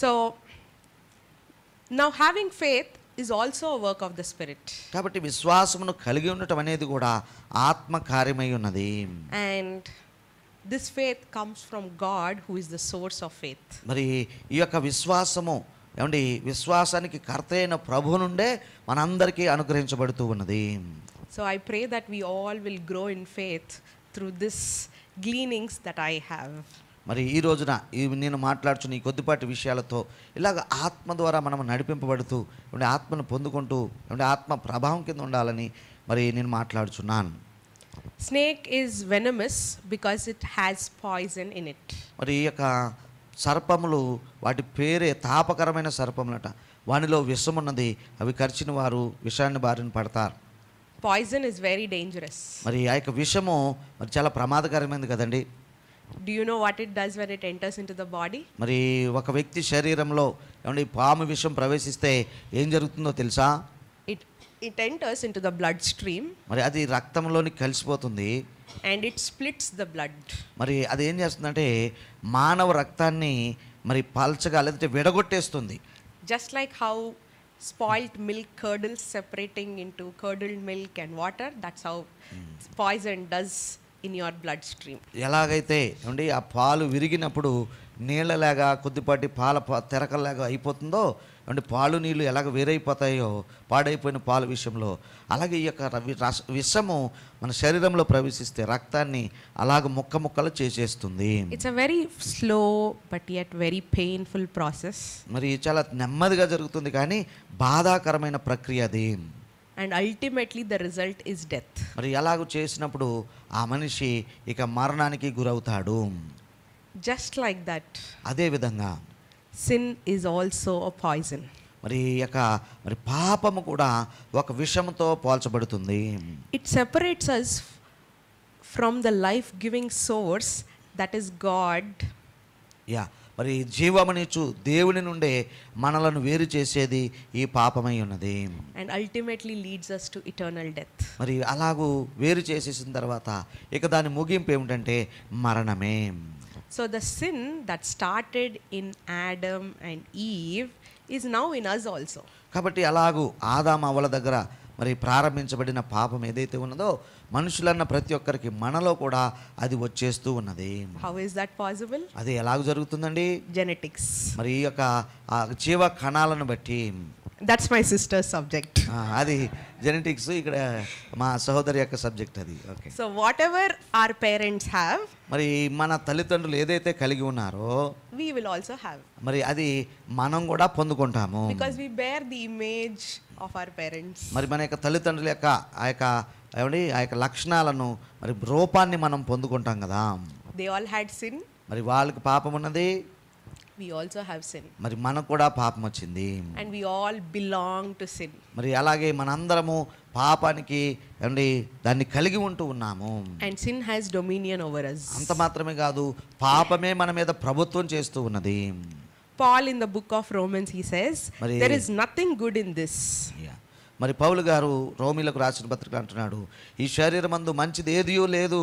So now having faith is also a work of the Spirit. కాబట్టి విశ్వాసమును కలిగి ఉండటం అనేది కూడా ఆత్మ కార్యమై ఉన్నది. And this faith comes from God, who is the source of faith. మరి ఈ యొక్క విశ్వాసము ఏమండి విశ్వాసానికి కర్త అయిన ప్రభు నుండే మనందరికీ అనుగ్రహించబడుతూ ఉన్నది. So I pray that we all will grow in faith through this gleanings that I have. మరి ఈ రోజున నేను మాట్లాడుచున్న ఈ కొద్దిపాటి విషయాలతో ఇలాగ ఆత్మ ద్వారా మనం నడిపింపబడుతూ ఆత్మను పొందుకుంటూ ఆత్మ ప్రభావం కింద ఉండాలని మరి నేను మాట్లాడుచున్నాను. Snake is venomous because it has poison in it. మరి ఈ యొక్క సర్పములు వాటి పేరే తాపకరమైన సర్పములట. వానిలో విషం ఉన్నది. అవి కరిచిన వారు విషాన్ని బారిన పడతారు. Poison is very dangerous. మరి ఆ యొక్క విషము మరి చాలా ప్రమాదకరమైనది కదండి. Do you know what it does when it enters into the body? మరి ఒక వ్యక్తి శరీరంలో ఏమండి పాము విషం ప్రవేశిస్తే ఏం జరుగుతుందో తెలుసా? It enters into the bloodstream. మరి అది రక్తంలోని కలిసిపోతుంది. And it splits the blood. మరి అది ఏం చేస్తుందంటే మానవ రక్తాన్ని మరి పల్చగా లేదంటే విడగొట్టేస్తుంది. Just like how spoiled milk curdles separating into curdled milk and water, that's how poison does in your bloodstream. ఎలాగైతే ఏమండి ఆ పాలు విరిగినప్పుడు నీళ్ళలాగా కొద్దిపాటి పాల తెరకలాగా అయిపోతుందో అంటే పాలు నీళ్ళు ఎలాగ వేరైపోతాయో పాడైపోయిన పాల విషయంలో అలాగే ఈ యొక్క విషము మన శరీరంలో ప్రవేశిస్తే రక్తాన్ని అలాగ ముక్క ముక్కలు చేసేస్తుంది. It's a very slow but yet very painful process. మరి చాలా నెమ్మదిగా జరుగుతుంది కానీ బాధాకరమైన ప్రక్రియ అది. And ultimately the result is death. మరి అలాగ చేసినప్పుడు ఆ మనిషి ఇక మరణానికి గురవుతాడు. Just like that, అదే విధంగా sin is also a poison. మరి యొక్క మరి పాపము కూడా ఒక విషముతో పోల్చబడుతుంది. It separates us from the life-giving source that is God. మరి జీవమునిచ్చు దేవుని నుండే మనలను వేరు చేసేది ఈ పాపమై ఉన్నది. And ultimately leads us to eternal death. మరి అలాగూ వేరు చేసేసిన తర్వాత ఇక దాని ముగింపు ఏమిటంటే మరణమే. So the sin that started in Adam and Eve is now in us also. కాబట్టి అలాగూ ఆదాము అవ్వల దగ్గర మరి ప్రారంభించబడిన పాపం ఏదైతే ఉన్నదో మనుషులన్న ప్రతి ఒక్కరికి మనలో కూడా అది వచ్చేస్తూ ఉన్నది. How is that possible? అది ఎలాగ జరుగుతుందండి? Genetics. మరి ఈ యొక్క జీవ కణాలను బట్టి. That's my sister's subject. అది జెనెటిక్స్ ఇక్కడ మా సహోదరి యొక్క సబ్జెక్ట్ అది. Okay. So whatever our parents have, మరి మన తల్లిదండ్రులు ఏదైతే కలిగి ఉన్నారో we will also have. మరి అది మనం కూడా పొందుకుంటాము. Because we bear the image of our parents. మరి మన యొక్క తల్లిదండ్రుల యొక్క ఆ యొక్క లక్షణాలను మరి రూపాన్ని మనం పొందుకుంటాం కదా. They all had sin. మరి వాళ్ళకి పాపం ఉన్నది. We also have sin. మరి మనకు కూడా పాపం వచ్చింది. And we all belong to sin. మరి అలాగే మనందరము పాపానికి దాన్ని కలిగి ఉంటూ ఉన్నాము. And sin has dominion over us. అంత మాత్రమే కాదు పాపమే మన మీద ప్రభుత్వం చేస్తూ ఉన్నది. Paul in the book of Romans he says, there is nothing good in this. మరి పౌలు గారు రోమీలకు రాసిన పత్రిక అంటున్నాడు ఈ శరీరమందు మంచిది ఏదియూ లేదు.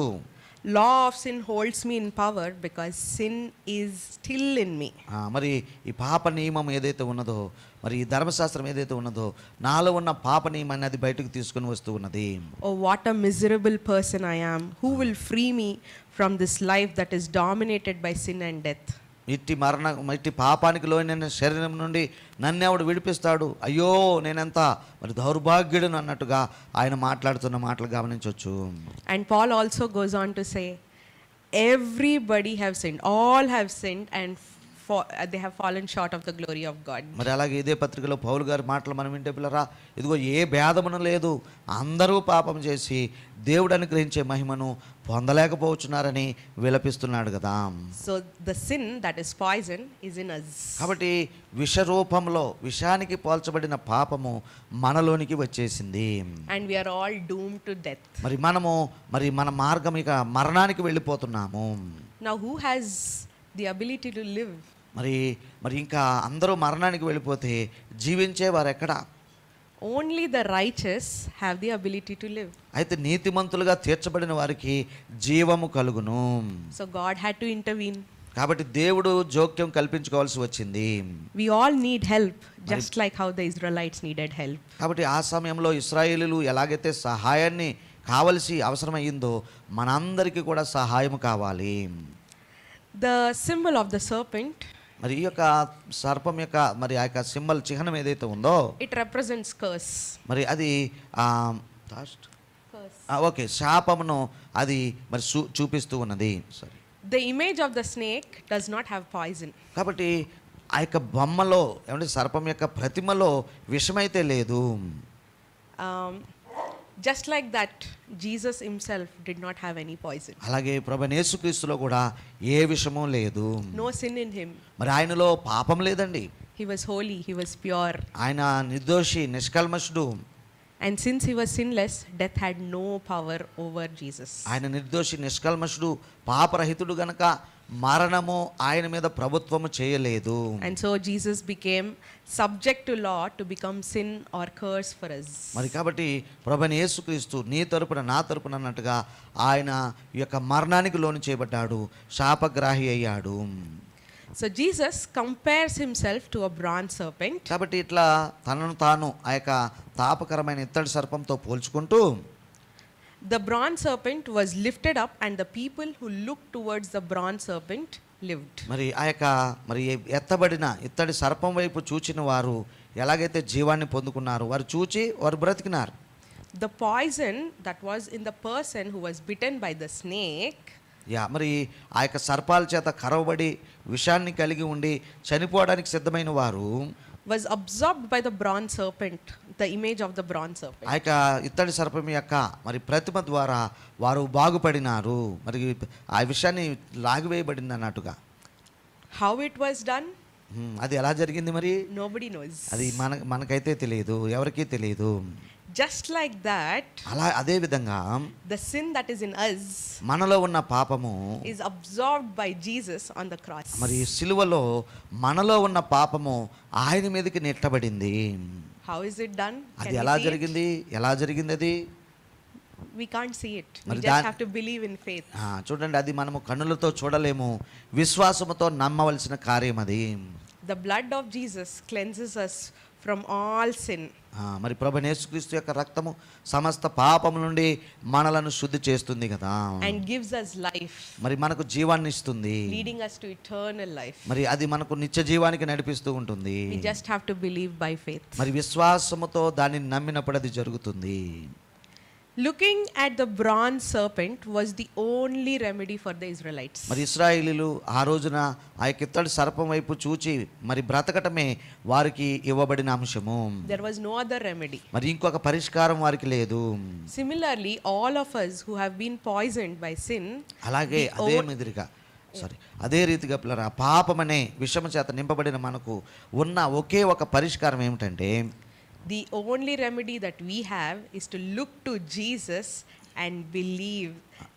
Law of sin holds me in power because sin is still in me. మరి ఈ పాప నియమం ఏదైతే ఉన్నదో మరి ఈ ధర్మశాస్త్రం ఏదైతే ఉన్నదో నాలో ఉన్న పాప నియమాన్ని అది బయటకు తీసుకొని వస్తూ ఉన్నది. Oh, what a miserable person I am. Who will free me from this life that is dominated by sin and death? ఇట్టి పాపానికి లోనైన శరీరం నుండి నన్నెవడు విడిపిస్తాడు? అయ్యో నేనెంత మరి దౌర్భాగ్యుడును అన్నట్టుగా ఆయన మాట్లాడుతున్న మాటలు గమనించవచ్చు. And Paul also goes on to say, everybody have sinned, all have sinned and they have fallen short of the glory of God. మరి అలాగే ఇదే పత్రికలో పౌలు గారి మాటలు మనం వింటే పిల్లరా, ఇదిగో ఏ భేదమును లేదు, అందరూ పాపం చేసి దేవుడు అనుగ్రహించే మహిమను పొందలేకపోతున్నారని విలపిస్తున్నాడు కదా. So the sin that is poison is in us. కాబట్టి విషరూపంలో విషానికి పోల్చబడిన పాపము మనలోనికి వచ్చేసింది. And we are all doomed to death. మరి మన మార్గం ఇక మరణానికి వెళ్ళిపోతున్నాము. Now who has the ability to live? మరి ఇంకా అందరూ మరణానికి వెళ్ళిపోతే జీవించే వారు ఎక్కడ? Only the righteous have the ability to live. అయితే నీతిమంతులుగా తీర్చబడిన వారికి జీవము కలుగును. So God had to intervene. కాబట్టి దేవుడు జోక్యం కల్పించుకోవాల్సి వచ్చింది. We all need help, just like how the Israelites needed help. కాబట్టి ఆ సమయంలో ఇశ్రాయేలీయులు ఎలాగైతే సహాయాన్ని కావలసి అవసరమైందో మనందరికీ కూడా సహాయం కావాలి. The symbol of the serpent, మరి ఈ యొక్క సర్పం యొక్క మరి ఆ యొక్క సింబల్ చిహ్నం ఏదైతే ఉందో, it represents curse. మరి అది ఓకే శాపమును అది మరి చూపిస్తూ ఉన్నది. Sorry, The image of the snake does not have poison. కాబట్టి ఆ యొక్క బొమ్మలో ఏమంటే సర్పం యొక్క ప్రతిమలో విషమైతే లేదు. Just like that, Jesus himself did not have any poison. అలాగే ప్రభువైన యేసుక్రీస్తులో కూడా ఏ విషము లేదు. No sin in him. మరి ఆయనలో పాపం లేదండి. He was holy, he was pure. ఆయన నిర్దోషి, నిష్కల్మషుడు. And since he was sinless, death had no power over Jesus. ఆయన నిర్దోషి, నిష్కల్మషుడు, పాపరహితుడు గనక మరణము ఆయన మీద ప్రభుత్వము చేయలేదు. And so Jesus became subject to law to become sin or curse for us. మరి కాబట్టి ప్రభువైన యేసుక్రీస్తు నీ తరపున నా తరపున అన్నట్టుగా ఆయన ఈ యొక్క మరణానికి లోను చేయబడ్డాడు, శాపగ్రాహి అయ్యాడు. So Jesus compares himself to a bronze serpent. కాబట్టి ఇట్లా తనను తాను ఆ యొక్క తాపకరమైన ఇత్తడి సర్పంతో పోల్చుకుంటూ, The bronze serpent was lifted up and the people who looked towards the bronze serpent lived. మరి ఆ యొక్క మరి ఎత్తబడిన ఇత్తడి సర్పం వైపు చూచిన వారు ఎలాగైతే జీవాన్ని పొందుకున్నారు, వారు చూచి వారు బ్రతికినారు. The poison that was in the person who was bitten by the snake, మరి ఆ యొక్క సర్పాల చేత కరవబడి విషాన్ని కలిగి ఉండి చనిపోవడానికి సిద్ధమైన వారు was absorbed by the bronze serpent, the image of the bronze serpent. ఆ యొక్క ఇత్తడి సర్పం యొక్క మరి ప్రతిమ ద్వారా వారు బాగుపడినారు. మరి ఆ విషయాన్ని లాగివేయబడింది అన్నట్టుగా. How it was done? అది ఎలా జరిగింది మరి? Nobody knows. అది మనకైతే తెలియదు, ఎవరికీ తెలియదు. Just like that, అదే విధంగా the sin that is in us మనలో ఉన్న పాపము is absorbed by Jesus on the cross. మరి సిలువలో మనలో ఉన్న పాపము ఆయన మీదకి నెట్టబడింది. How is it done? అది ఎలా జరిగింది? ఎలా జరిగింది అది? We can't see it. We just have to believe in faith. చూడండి, అది మనము కన్నులతో చూడలేము, విశ్వాసముతో నమ్మవలసిన కార్యం అది. The blood of Jesus cleanses us from all sin. మరి ప్రభువైన యేసుక్రీస్తు యొక్క రక్తము సమస్త పాపము నుండి మనలను శుద్ధి చేస్తుంది కదా. And gives us life. మరి మనకు జీవాన్ని ఇస్తుంది. Leading us to eternal life. మరి అది మనకు నిత్య జీవానికి నడిపిస్తూ ఉంటుంది. We just have to believe by faith. మరి విశ్వాసముతో దాన్ని నమ్మినప్పుడు అది జరుగుతుంది. Looking at the bronze serpent was the only remedy for the Israelites. మరి ఇశ్రాయేలీయులు ఆ రోజున ఆ ఇత్తడి సర్పం వైపు చూచి మరి బ్రతకటమే వారికి ఇవ్వబడిన అంశము. There was no other remedy. మరి ఇంకొక పరిష్కారం వారికి లేదు. Similarly, all of us who have been poisoned by sin, అలాగే అదే రీతిగా పిల్లరా, పాపమనే విషము చేత నింపబడిన మనకు ఉన్న ఒకే ఒక పరిష్కారం ఏమిటంటే, the only remedy that we have is to look to Jesus and believe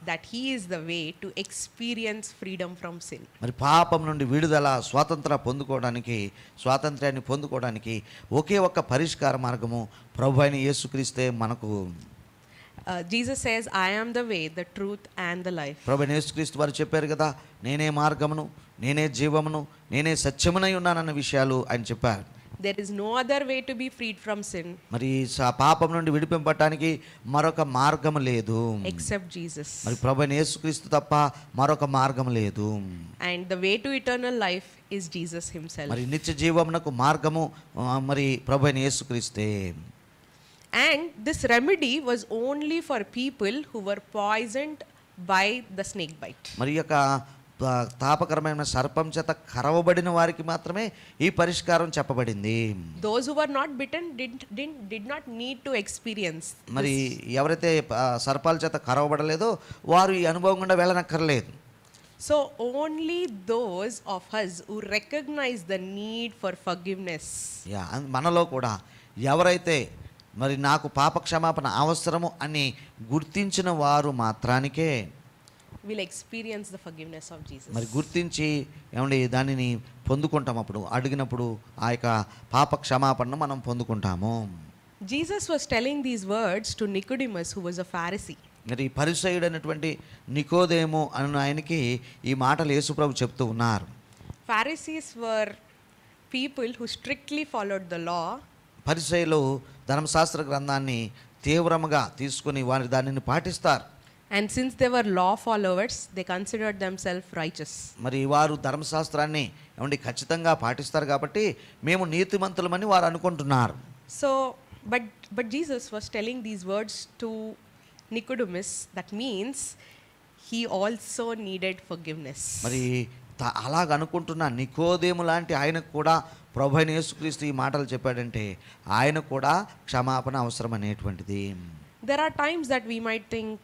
that he is the way to experience freedom from sin. మరి పాపం నుండి విడుదల, స్వాతంత్ర్యాన్ని పొందుకోవడానికి ఒకే ఒక్క పరిష్కార మార్గము ప్రభువైన యేసుక్రీస్తే మనకు. Jesus says, I am the way, the truth and the life. ప్రభువైన యేసుక్రీస్తు వారు చెప్పారు కదా, నేనే మార్గమును, నేనే జీవమును, నేనే సత్యమునై ఉన్నానన్న విషయాలు ఆయన చెప్పారు. There is no other way to be freed from sin. మరి పాపం నుండి విడిపింపడానికి మరొక మార్గము లేదు except Jesus. మరి ప్రభువైన యేసుక్రీస్తు తప్ప మరొక మార్గము లేదు. And the way to eternal life is Jesus himself. మరి నిత్య జీవమునకు మార్గము మరి ప్రభువైన యేసుక్రీస్తే. And this remedy was only for people who were poisoned by the snake bite. మరి యొక్క తాపకరమైన సర్పం చేత కరవబడిన వారికి మాత్రమే ఈ పరిష్కారం చెప్పబడింది. Those who were not bitten did not need to experience. మరి ఎవరైతే సర్పాల చేత కరవబడలేదో వారు ఈ అనుభవం గుండా వెళ్ళనక్కర్లేదు. So only those of us who recognize the need for forgiveness. మనలో కూడా ఎవరైతే మరి నాకు పాప క్షమాపణ అవసరము అని గుర్తించిన వారు మాత్రానికే will experience the forgiveness of Jesus. మరి గుర్తించి ఏమండి దానిని పొందుకుంటాం. అప్పుడు అడిగినప్పుడు ఆ యొక్క పాప క్షమాపణను మనం పొందుకుంటాము. Jesus was telling these words to Nicodemus, who was a Pharisee. మరి పరిసయ్యుడైనటువంటి నికోదేము అన్న ఆయనకి ఈ మాటలు యేసుప్రభు చెప్తూ ఉన్నారు. Pharisees were people who strictly followed the law. పరిసయ్యులు ధర్మశాస్త్ర గ్రంథాన్ని తీవ్రంగా తీసుకుని వారి దానిని పాటిస్తారు. And since they were law followers, they considered themselves righteous. మరి వారు ధర్మశాస్త్రాన్ని ఏమండి ఖచ్చితంగా పాటిస్తారు కాబట్టి మేము నీతిమంతులమని వారు అనుకుంటున్నారు. So but Jesus was telling these words to Nicodemus. That means he also needed forgiveness. మరి అలాగ అనుకుంటున్న నికోదేము లాంటి ఆయనకు కూడా ప్రభు అయిన యేసుక్రీస్తు ఈ మాటలు చెప్పాడంటే ఆయన కూడా క్షమాపణ అవసరం అనేటువంటిది. There are times that we might think,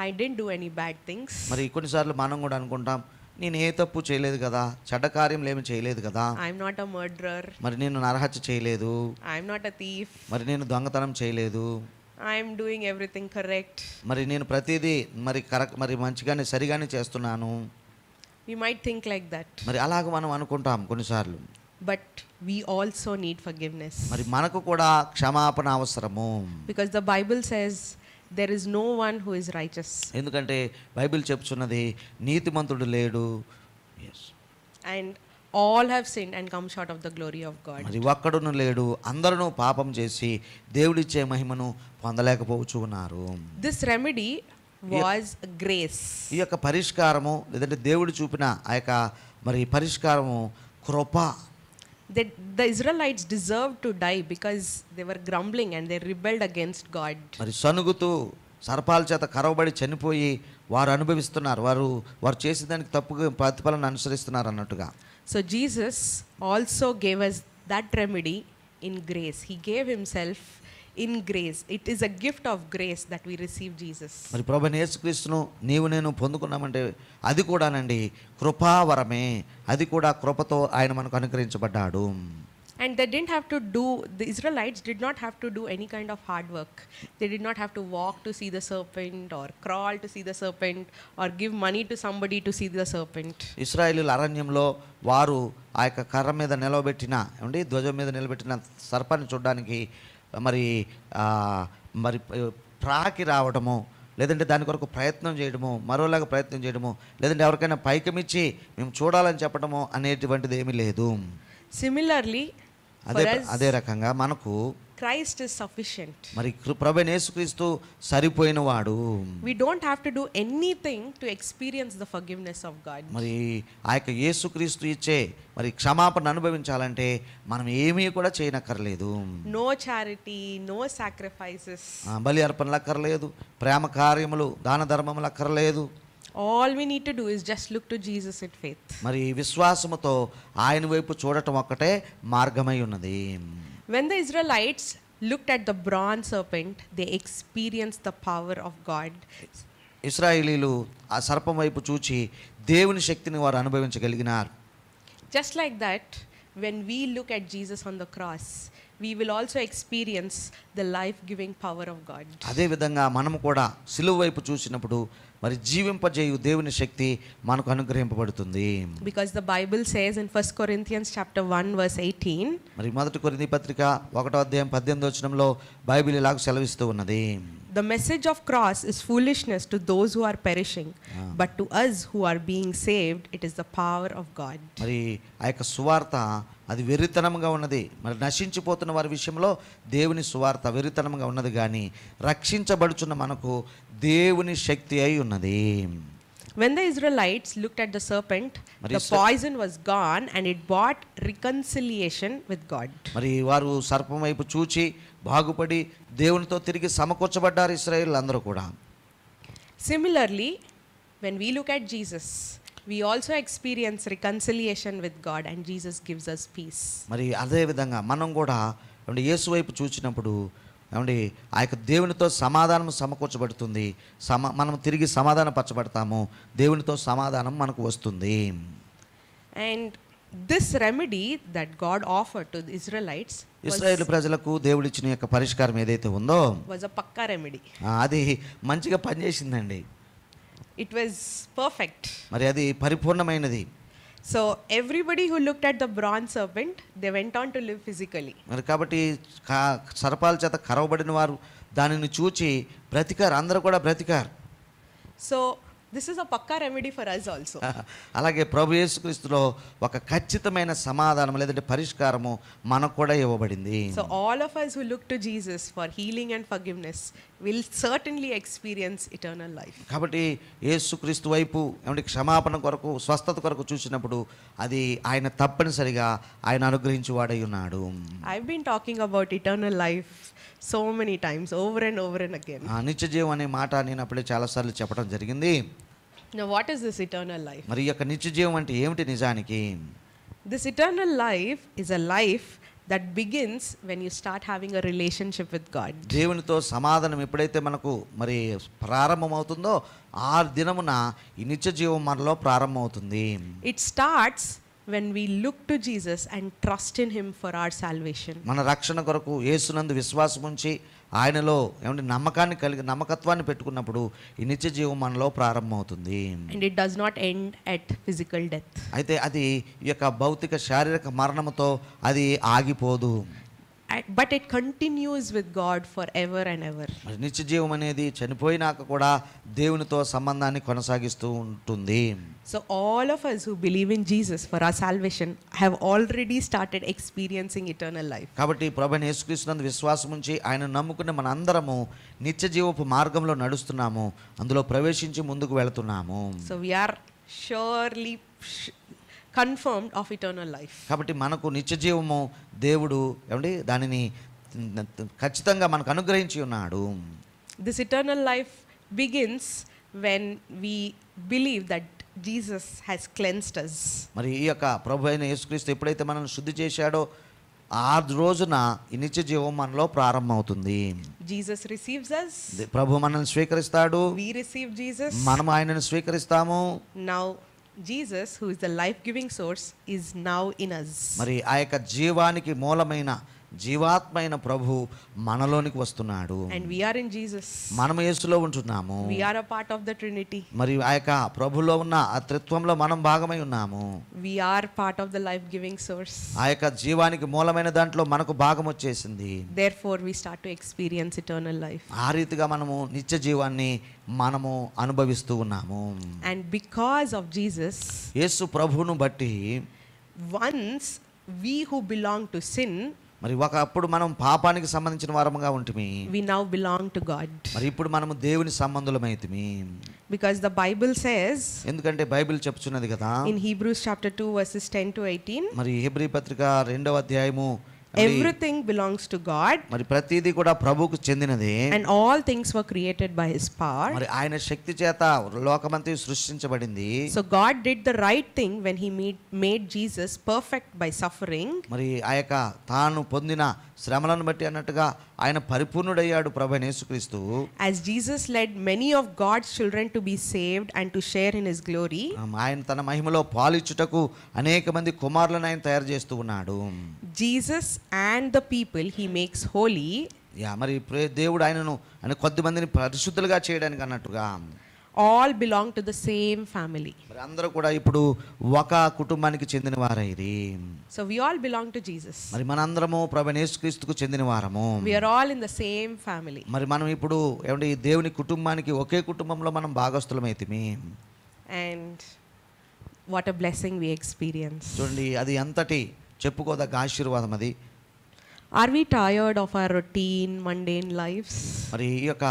I didn't do any bad things. మరి కొన్నిసార్లు మనం కూడా అనుకుంటాం, నేను ఏ తప్పు చేయలేదు కదా, చెడ్డ కార్యం ఏమి చేయలేదు కదా, I'm not a murderer. మరి నేను నరహత్య చేయలేదు, I'm not a thief. మరి నేను దొంగతనం చేయలేదు, I'm doing everything correct. మరి నేను ప్రతిదీ మరి మంచిగానే సరిగానే చేస్తున్నాను. We might think like that. మరి అలాగ మనం అనుకుంటాం కొన్నిసార్లు. But we also need forgiveness. మరి మనకు కూడా క్షమాపణ అవసరము. Because the Bible says there is no one who is righteous. ఎందుకంటే బైబిల్ చెప్తున్నది నీతిమంతుడు లేడు. And all have sinned and come short of the glory of God. మరి ఒక్కడును లేడు, అందరూ పాపం చేసి దేవుడిచ్చే మహిమను పొందలేకపోవచ్చు ఉన్నారు. This remedy was grace. ఈ యొక్క పరిష్కారము లేదంటే దేవుడు చూపిన ఆ యొక్క మరి పరిష్కారము కృప. The Israelites deserved to die because they were grumbling and they rebelled against God. మరి సనుగుతూ సర్పాల చేత కరవబడి చనిపోయి వారు అనుభవిస్తున్నారు. వారు చేసిన దానికి తప్పుగా ప్రతిఫలన అనుసరిస్తున్నారు అన్నట్టుగా. So Jesus also gave us that remedy in grace. He gave himself in grace. It is a gift of grace that we receive Jesus. మరి ప్రభువైన యేసుక్రీస్తును నీవు నేను పొందుకున్నామంటే అది కూడానండి కృపావరమే. అది కూడా కృపతో ఆయన మనకు అనుగ్రహించబడ్డాడు. And they didn't have to do, the Israelites did not have to do any kind of hard work. They did not have to walk to see the serpent or crawl to see the serpent or give money to somebody to see the serpent. ఇశ్రాయేలీయుల అరణ్యంలో వారు ఆ యొక్క కర్ర మీద నిలబెట్టిన ధ్వజం మీద నిలబెట్టిన సర్పాన్ని చూడడానికి మరి ప్రాకి రావడము, లేదంటే దాని కొరకు ప్రయత్నం చేయడము, మరోలాగా ప్రయత్నం చేయడము, లేదంటే ఎవరికైనా పైకమిచ్చి మేము చూడాలని చెప్పడము అనేటువంటిది ఏమీ లేదు. Similarly, అదే రకంగా మనకు Christ is sufficient. మరి ప్రభువైన యేసుక్రీస్తు సరిపోయిన వాడు. We don't have to do anything to experience the forgiveness of God. మరి ఆ యొక్క యేసుక్రీస్తు ఇచ్చే మరి క్షమాపణ అనుభవించాలంటే మనం ఏమీ కూడా చేయనక్కర్లేదు. No charity, no sacrifices. బలి అర్పణలు అక్కర్లేదు, ప్రేమ కార్యములు దాన ధర్మములు అక్కర్లేదు. All we need to do is just look to Jesus in faith. మరి విశ్వాసముతో ఆయన వైపు చూడటం ఒక్కటే మార్గమై ఉన్నది. When the Israelites looked at the bronze serpent, they experienced the power of God. ఇశ్రాయేలీయులు ఆ సర్పం వైపు చూచి దేవుని శక్తిని వారు అనుభవించగలిగినారు. Just like that, when we look at Jesus on the cross, we will also experience the life-giving power of God. అదే విధంగా మనము కూడా సిలువ వైపు చూసినప్పుడు మరి జీవింపజేయు దేవుని శక్తి మనకు అనుగ్రహింపబడుతుంది. Because the Bible says in 1 Corinthians chapter 1 verse 18, మరి మొదటి కొరింథీ పత్రిక 1:18 బైబిల్ ఇలాగ సెలవిస్తూ ఉన్నది. The message of cross is foolishness to those who are perishing, but to us who are being saved, it is the power of God. మరి ఆ యొక్క సువార్త అది వెర్రితనంగా ఉన్నది. మరి నశించిపోతున్న వారి విషయంలో దేవుని సువార్త వెర్రితనంగా ఉన్నది, కానీ రక్షించబడుచున్న మనకు దేవుని శక్తి అయి ఉన్నది. When the Israelites looked at the serpent, the poison was gone and it brought reconciliation with God. మరి వారు సర్పం వైపు చూచి బాగుపడి దేవునితో తిరిగి సమకూర్చబడ్డారు ఇశ్రాయేలీయులు అందరూ కూడా. Similarly, when we look at Jesus, we also experience reconciliation with God, and Jesus gives us peace. మరి అదే విధంగా మనం కూడా ఏమంటే యేసు వైపు చూసినప్పుడు ఏమండి ఆ యొక్క దేవునితో సమాధానం సమకూర్చబడుతుంది. మనం తిరిగి సమాధానపరచబడతాము. దేవునితో సమాధానం మనకు వస్తుంది. And this remedy that God offered to the Israelites ఇశ్రాయేలు ప్రజలకు దేవుడిచ్చిన యొక్క పరిష్కారం ఏదైతే ఉందో was a pakka remedy. అది మంచిగా పనిచేసిందండి. It was perfect. మరి అది పరిపూర్ణమైనది. So everybody who looked at the bronze serpent, they went on to live physically. మరి కాబట్టి సర్పాల చేత కరవబడిన వారు దానిని చూచి బ్రతికారు, అందరూ కూడా బ్రతికారు. So this is a pakka remedy for us also. అలాగే ప్రభు యేసుక్రీస్తులో ఒక ఖచ్చితమైన సమాధానం లేదంటే పరిష్కారము మనకు కూడా ఇవ్వబడింది. So all of us who look to Jesus for healing and forgiveness will certainly experience eternal life. కాబట్టి యేసుక్రీస్తు వైపు ఏమంటే క్షమాపణ కొరకు స్వస్థత కొరకు చూసినప్పుడు అది ఆయన తప్పనిసరిగా ఆయన అనుగ్రహించి వాడై ఉన్నాడు. I've been talking about eternal life so many times, over and over and again. నిత్య జీవం అనే మాట నేను అప్పుడే చాలాసార్లు చెప్పడం జరిగింది. Now what is this eternal life? మరి ఈ యొక్క నిత్య జీవం అంటే ఏమిటి నిజానికి? This eternal life is a life that begins when you start having a relationship with God. దేవునితో సమాధానం ఎప్పుడైతే మనకు మరి ప్రారంభమవుతుందో ఆ దినమున ఈ నిత్య జీవం మనలో ప్రారంభమవుతుంది. It starts when we look to Jesus and trust in him for our salvation. మన రక్షణ కొరకు యేసునందు విశ్వాసం ఉంచి ఆయనలో ఏమంటే నమ్మకత్వాన్ని పెట్టుకున్నప్పుడు ఈ నిత్య జీవం మనలో ప్రారంభమవుతుంది. And it does not end at physical death. అయితే అది ఈ యొక్క భౌతిక శారీరక మరణముతో అది ఆగిపోదు. But it continues with God forever and ever. మరి నిత్య జీవం అనేది చనిపోయినాక కూడా దేవునితో సంబంధాన్ని కొనసాగిస్తూ ఉంటుంది. So all of us who believe in Jesus for our salvation have already started experiencing eternal life. కాబట్టి ప్రభువైన యేసుక్రీస్తునందు విశ్వాసం ఉంచి ఆయన నమ్ముకున్న మనందరము నిత్య జీవపు మార్గంలో నడుస్తున్నాము, అందులో ప్రవేశించి ముందుకు వెళుతున్నాము. So we are surely confirmed of eternal life. కాబట్టి మనకు నిత్య జీవము దేవుడు ఏమండి దానిని ఖచ్చితంగా మనకు అనుగ్రహించి ఉన్నాడు. This eternal life begins when we believe that Jesus has cleansed us. మరి ఈ యొక్క ప్రభు అయిన యేసుక్రీస్తు ఎప్పుడైతే మనల్ని శుద్ధి చేశాడో ఆ రోజున ఈ నిత్య జీవం మనలో ప్రారంభమవుతుంది. Jesus receives us. ప్రభు మనల్ని స్వీకరిస్తాడు. We receive Jesus. మనం ఆయనను స్వీకరిస్తాము. Now Jesus, who is the life-giving source, is now in us. మరి ఆ యొక్క జీవానికి మూలమైన జీవాత్మైన ప్రభు మనలోనికి వస్తున్నాడు. And we are in Jesus. మనం యేసులో ఉంటున్నాము. We are a part of the Trinity. మరి ఆ యొక్క ప్రభులో ఉన్న ఆ త్రిత్వంలో మనం భాగమై ఉన్నాము. We are part of the life-giving source. ఆ యొక్క జీవానికి మూలమైన దాంట్లో మనకు భాగం వచ్చేసింది. Therefore we start to experience eternal life. ఆ రీతిగా మనము నిత్య జీవాన్ని మనము అనుభవిస్తూ ఉన్నాము. And because of Jesus, యేసు ప్రభువును బట్టి once we who belong to sin, మరి ఒకప్పుడు మనం పాపానికి సంబంధించిన వారముగా ఉంటిమి, we now belong to God. మరి ఇప్పుడు మనము దేవుని సంబంధులమైతిమి. Because the Bible says, ఎందుకంటే బైబిల్ చెప్తున్నది కదా, in Hebrews chapter 2 verses 10 to 18, మరి హెబ్రీ పత్రిక 2వ అధ్యాయము everything belongs to God, మరి ప్రతిదీ కూడా ప్రభువుకు చెందినదే, and all things were created by his power. మరి ఆయన శక్తి చేత లోకమంతా సృష్టించబడింది. So God did the right thing when he made Jesus perfect by suffering. మరి ఆ యొక్క తాను పొందిన శ్రమలను బట్టి అన్నట్టుగా ఆయన పరిపూర్ణుడయ్యాడు ప్రభువైన యేసుక్రీస్తు. As Jesus led many of God's children to be saved and to share in his glory, ఆయన తన మహిమలో పాలిచ్చుటకు అనేక మంది కుమారులను ఆయన తయారు చేస్తూ ఉన్నాడు. Jesus and the people he makes holy, మరి దేవుడు ఆయనను కొద్ది మందిని పరిశుద్ధులుగా చేయడానికి అన్నట్టుగా all belong to the same family. మరి అందరూ కూడా ఇప్పుడు ఒక కుటుంబానికి చెందిన వారైరి. So we all belong to Jesus. మరి మనందరము ప్రభువైన యేసుక్రీస్తుకు చెందిన వారము. We are all in the same family. మరి మనం ఇప్పుడు ఏమంటే దేవుని కుటుంబానికి ఒకే కుటుంబంలో మనం భాగస్థులమైతిమి. And what a blessing we experience. చూడండి అది ఎంతటి చెప్పుకోదగ్గ ఆశీర్వాదం అది. Are we tired of our routine, mundane lives? మరి ఈ యొక్క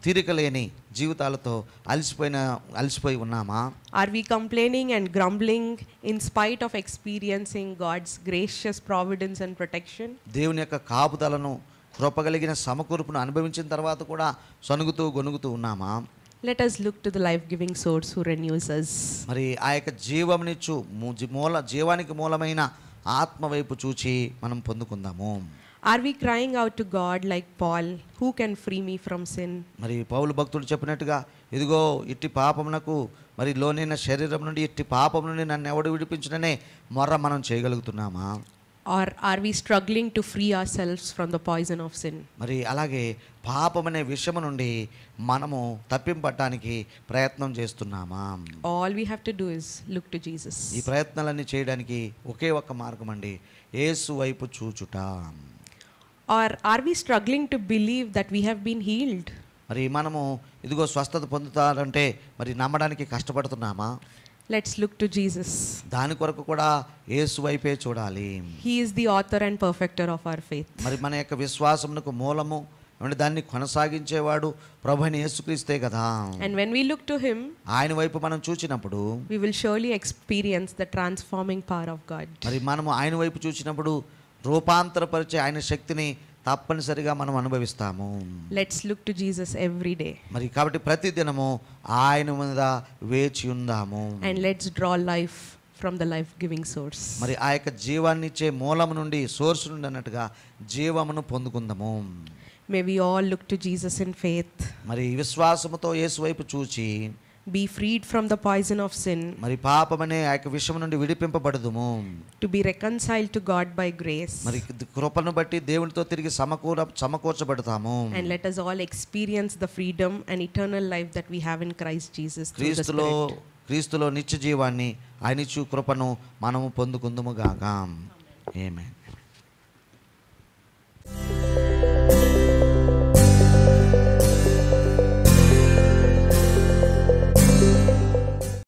తీరిక లేని జీవితాలతో అలసిపోయి ఉన్నామా? Are we complaining and grumbling in spite of experiencing God's gracious providence and protection? దేవుని యొక్క కాపుదలను కృపగలిగిన సమకూర్పును అనుభవించిన తర్వాత కూడా సనుగుతూ గొనుగుతూ ఉన్నామా? let us look to the life-giving source who renews us. మరి ఆ యొక్క జీవమునిచ్చు జీవానికి మూలమైన ఆత్మ వైపు చూచి మనం పొందుకుందాము. Are we crying out to God like Paul, who can free me from sin? మరి పౌలు భక్తుడు చెప్పినట్టుగా ఇదిగో ఇట్టి పాపమునకు మరి లోనైన శరీరం నుండి ఇట్టి పాపం నుండి నన్ను ఎవడు విడిపించుననే మొర్ర మనం చేయగలుగుతున్నామా? Or are we struggling to free ourselves from the poison of sin? మరి అలాగే పాపమనే విషము నుండి మనము తప్పింపడానికి ప్రయత్నం చేస్తున్నామా? All we have to do is look to Jesus. ఈ ప్రయత్నాలన్నీ చేయడానికి ఒకే ఒక్క మార్గం అండి, యేసు వైపు చూచుట. Or are we struggling to believe that we have been healed? మరి మనము ఇదిగో స్వస్థత పొందుతారంటే మరి నమ్మడానికి కష్టపడుతున్నామా? Let's look to Jesus. దాని కొరకు కూడా యేసు వైపే చూడాలి. He is the author and perfecter of our faith. మరి మన యొక్క విశ్వాసమునకు మూలము అంటే దాన్ని కొనసాగించేవాడు ప్రభువైన యేసుక్రీస్తే కదా. And when we look to him, ఆయన వైపు మనం చూచినప్పుడు we will surely experience the transforming power of God. మరి మనము ఆయన వైపు చూచినప్పుడు రూపాంతరపరిచే ఆయన శక్తిని తప్పనిసరిగా మనం అనుభవిస్తాము. Let's look to Jesus every day. మరి కాబట్టి ప్రతి దినము ఆయన మీద వేచి ఉందాము. And let's draw life from the life-giving source. మరి ఆ యొక్క జీవాన్ని ఇచ్చే మూలము నుండి సోర్స్ నుండి అన్నట్టుగా జీవమును పొందుకుందాము. May we all look to Jesus in faith. మరి విశ్వాసముతో యేసు వైపు చూచి Be freed from the poison of sin. మరి పాపమనే ఆ యొక్క విషయం నుండి విడిపింపబడదుము. To be reconciled to God by grace. మరి కృపను బట్టి దేవునితో తిరిగి సమకూర్చబడతాము. And let us all experience the freedom and eternal life that we have in Christ Jesus through the Spirit. క్రీస్తులో నిత్య జీవాన్ని ఆయన ఇచ్చు కృపను మనము పొందుకుందుము గాక. ఆమేన్.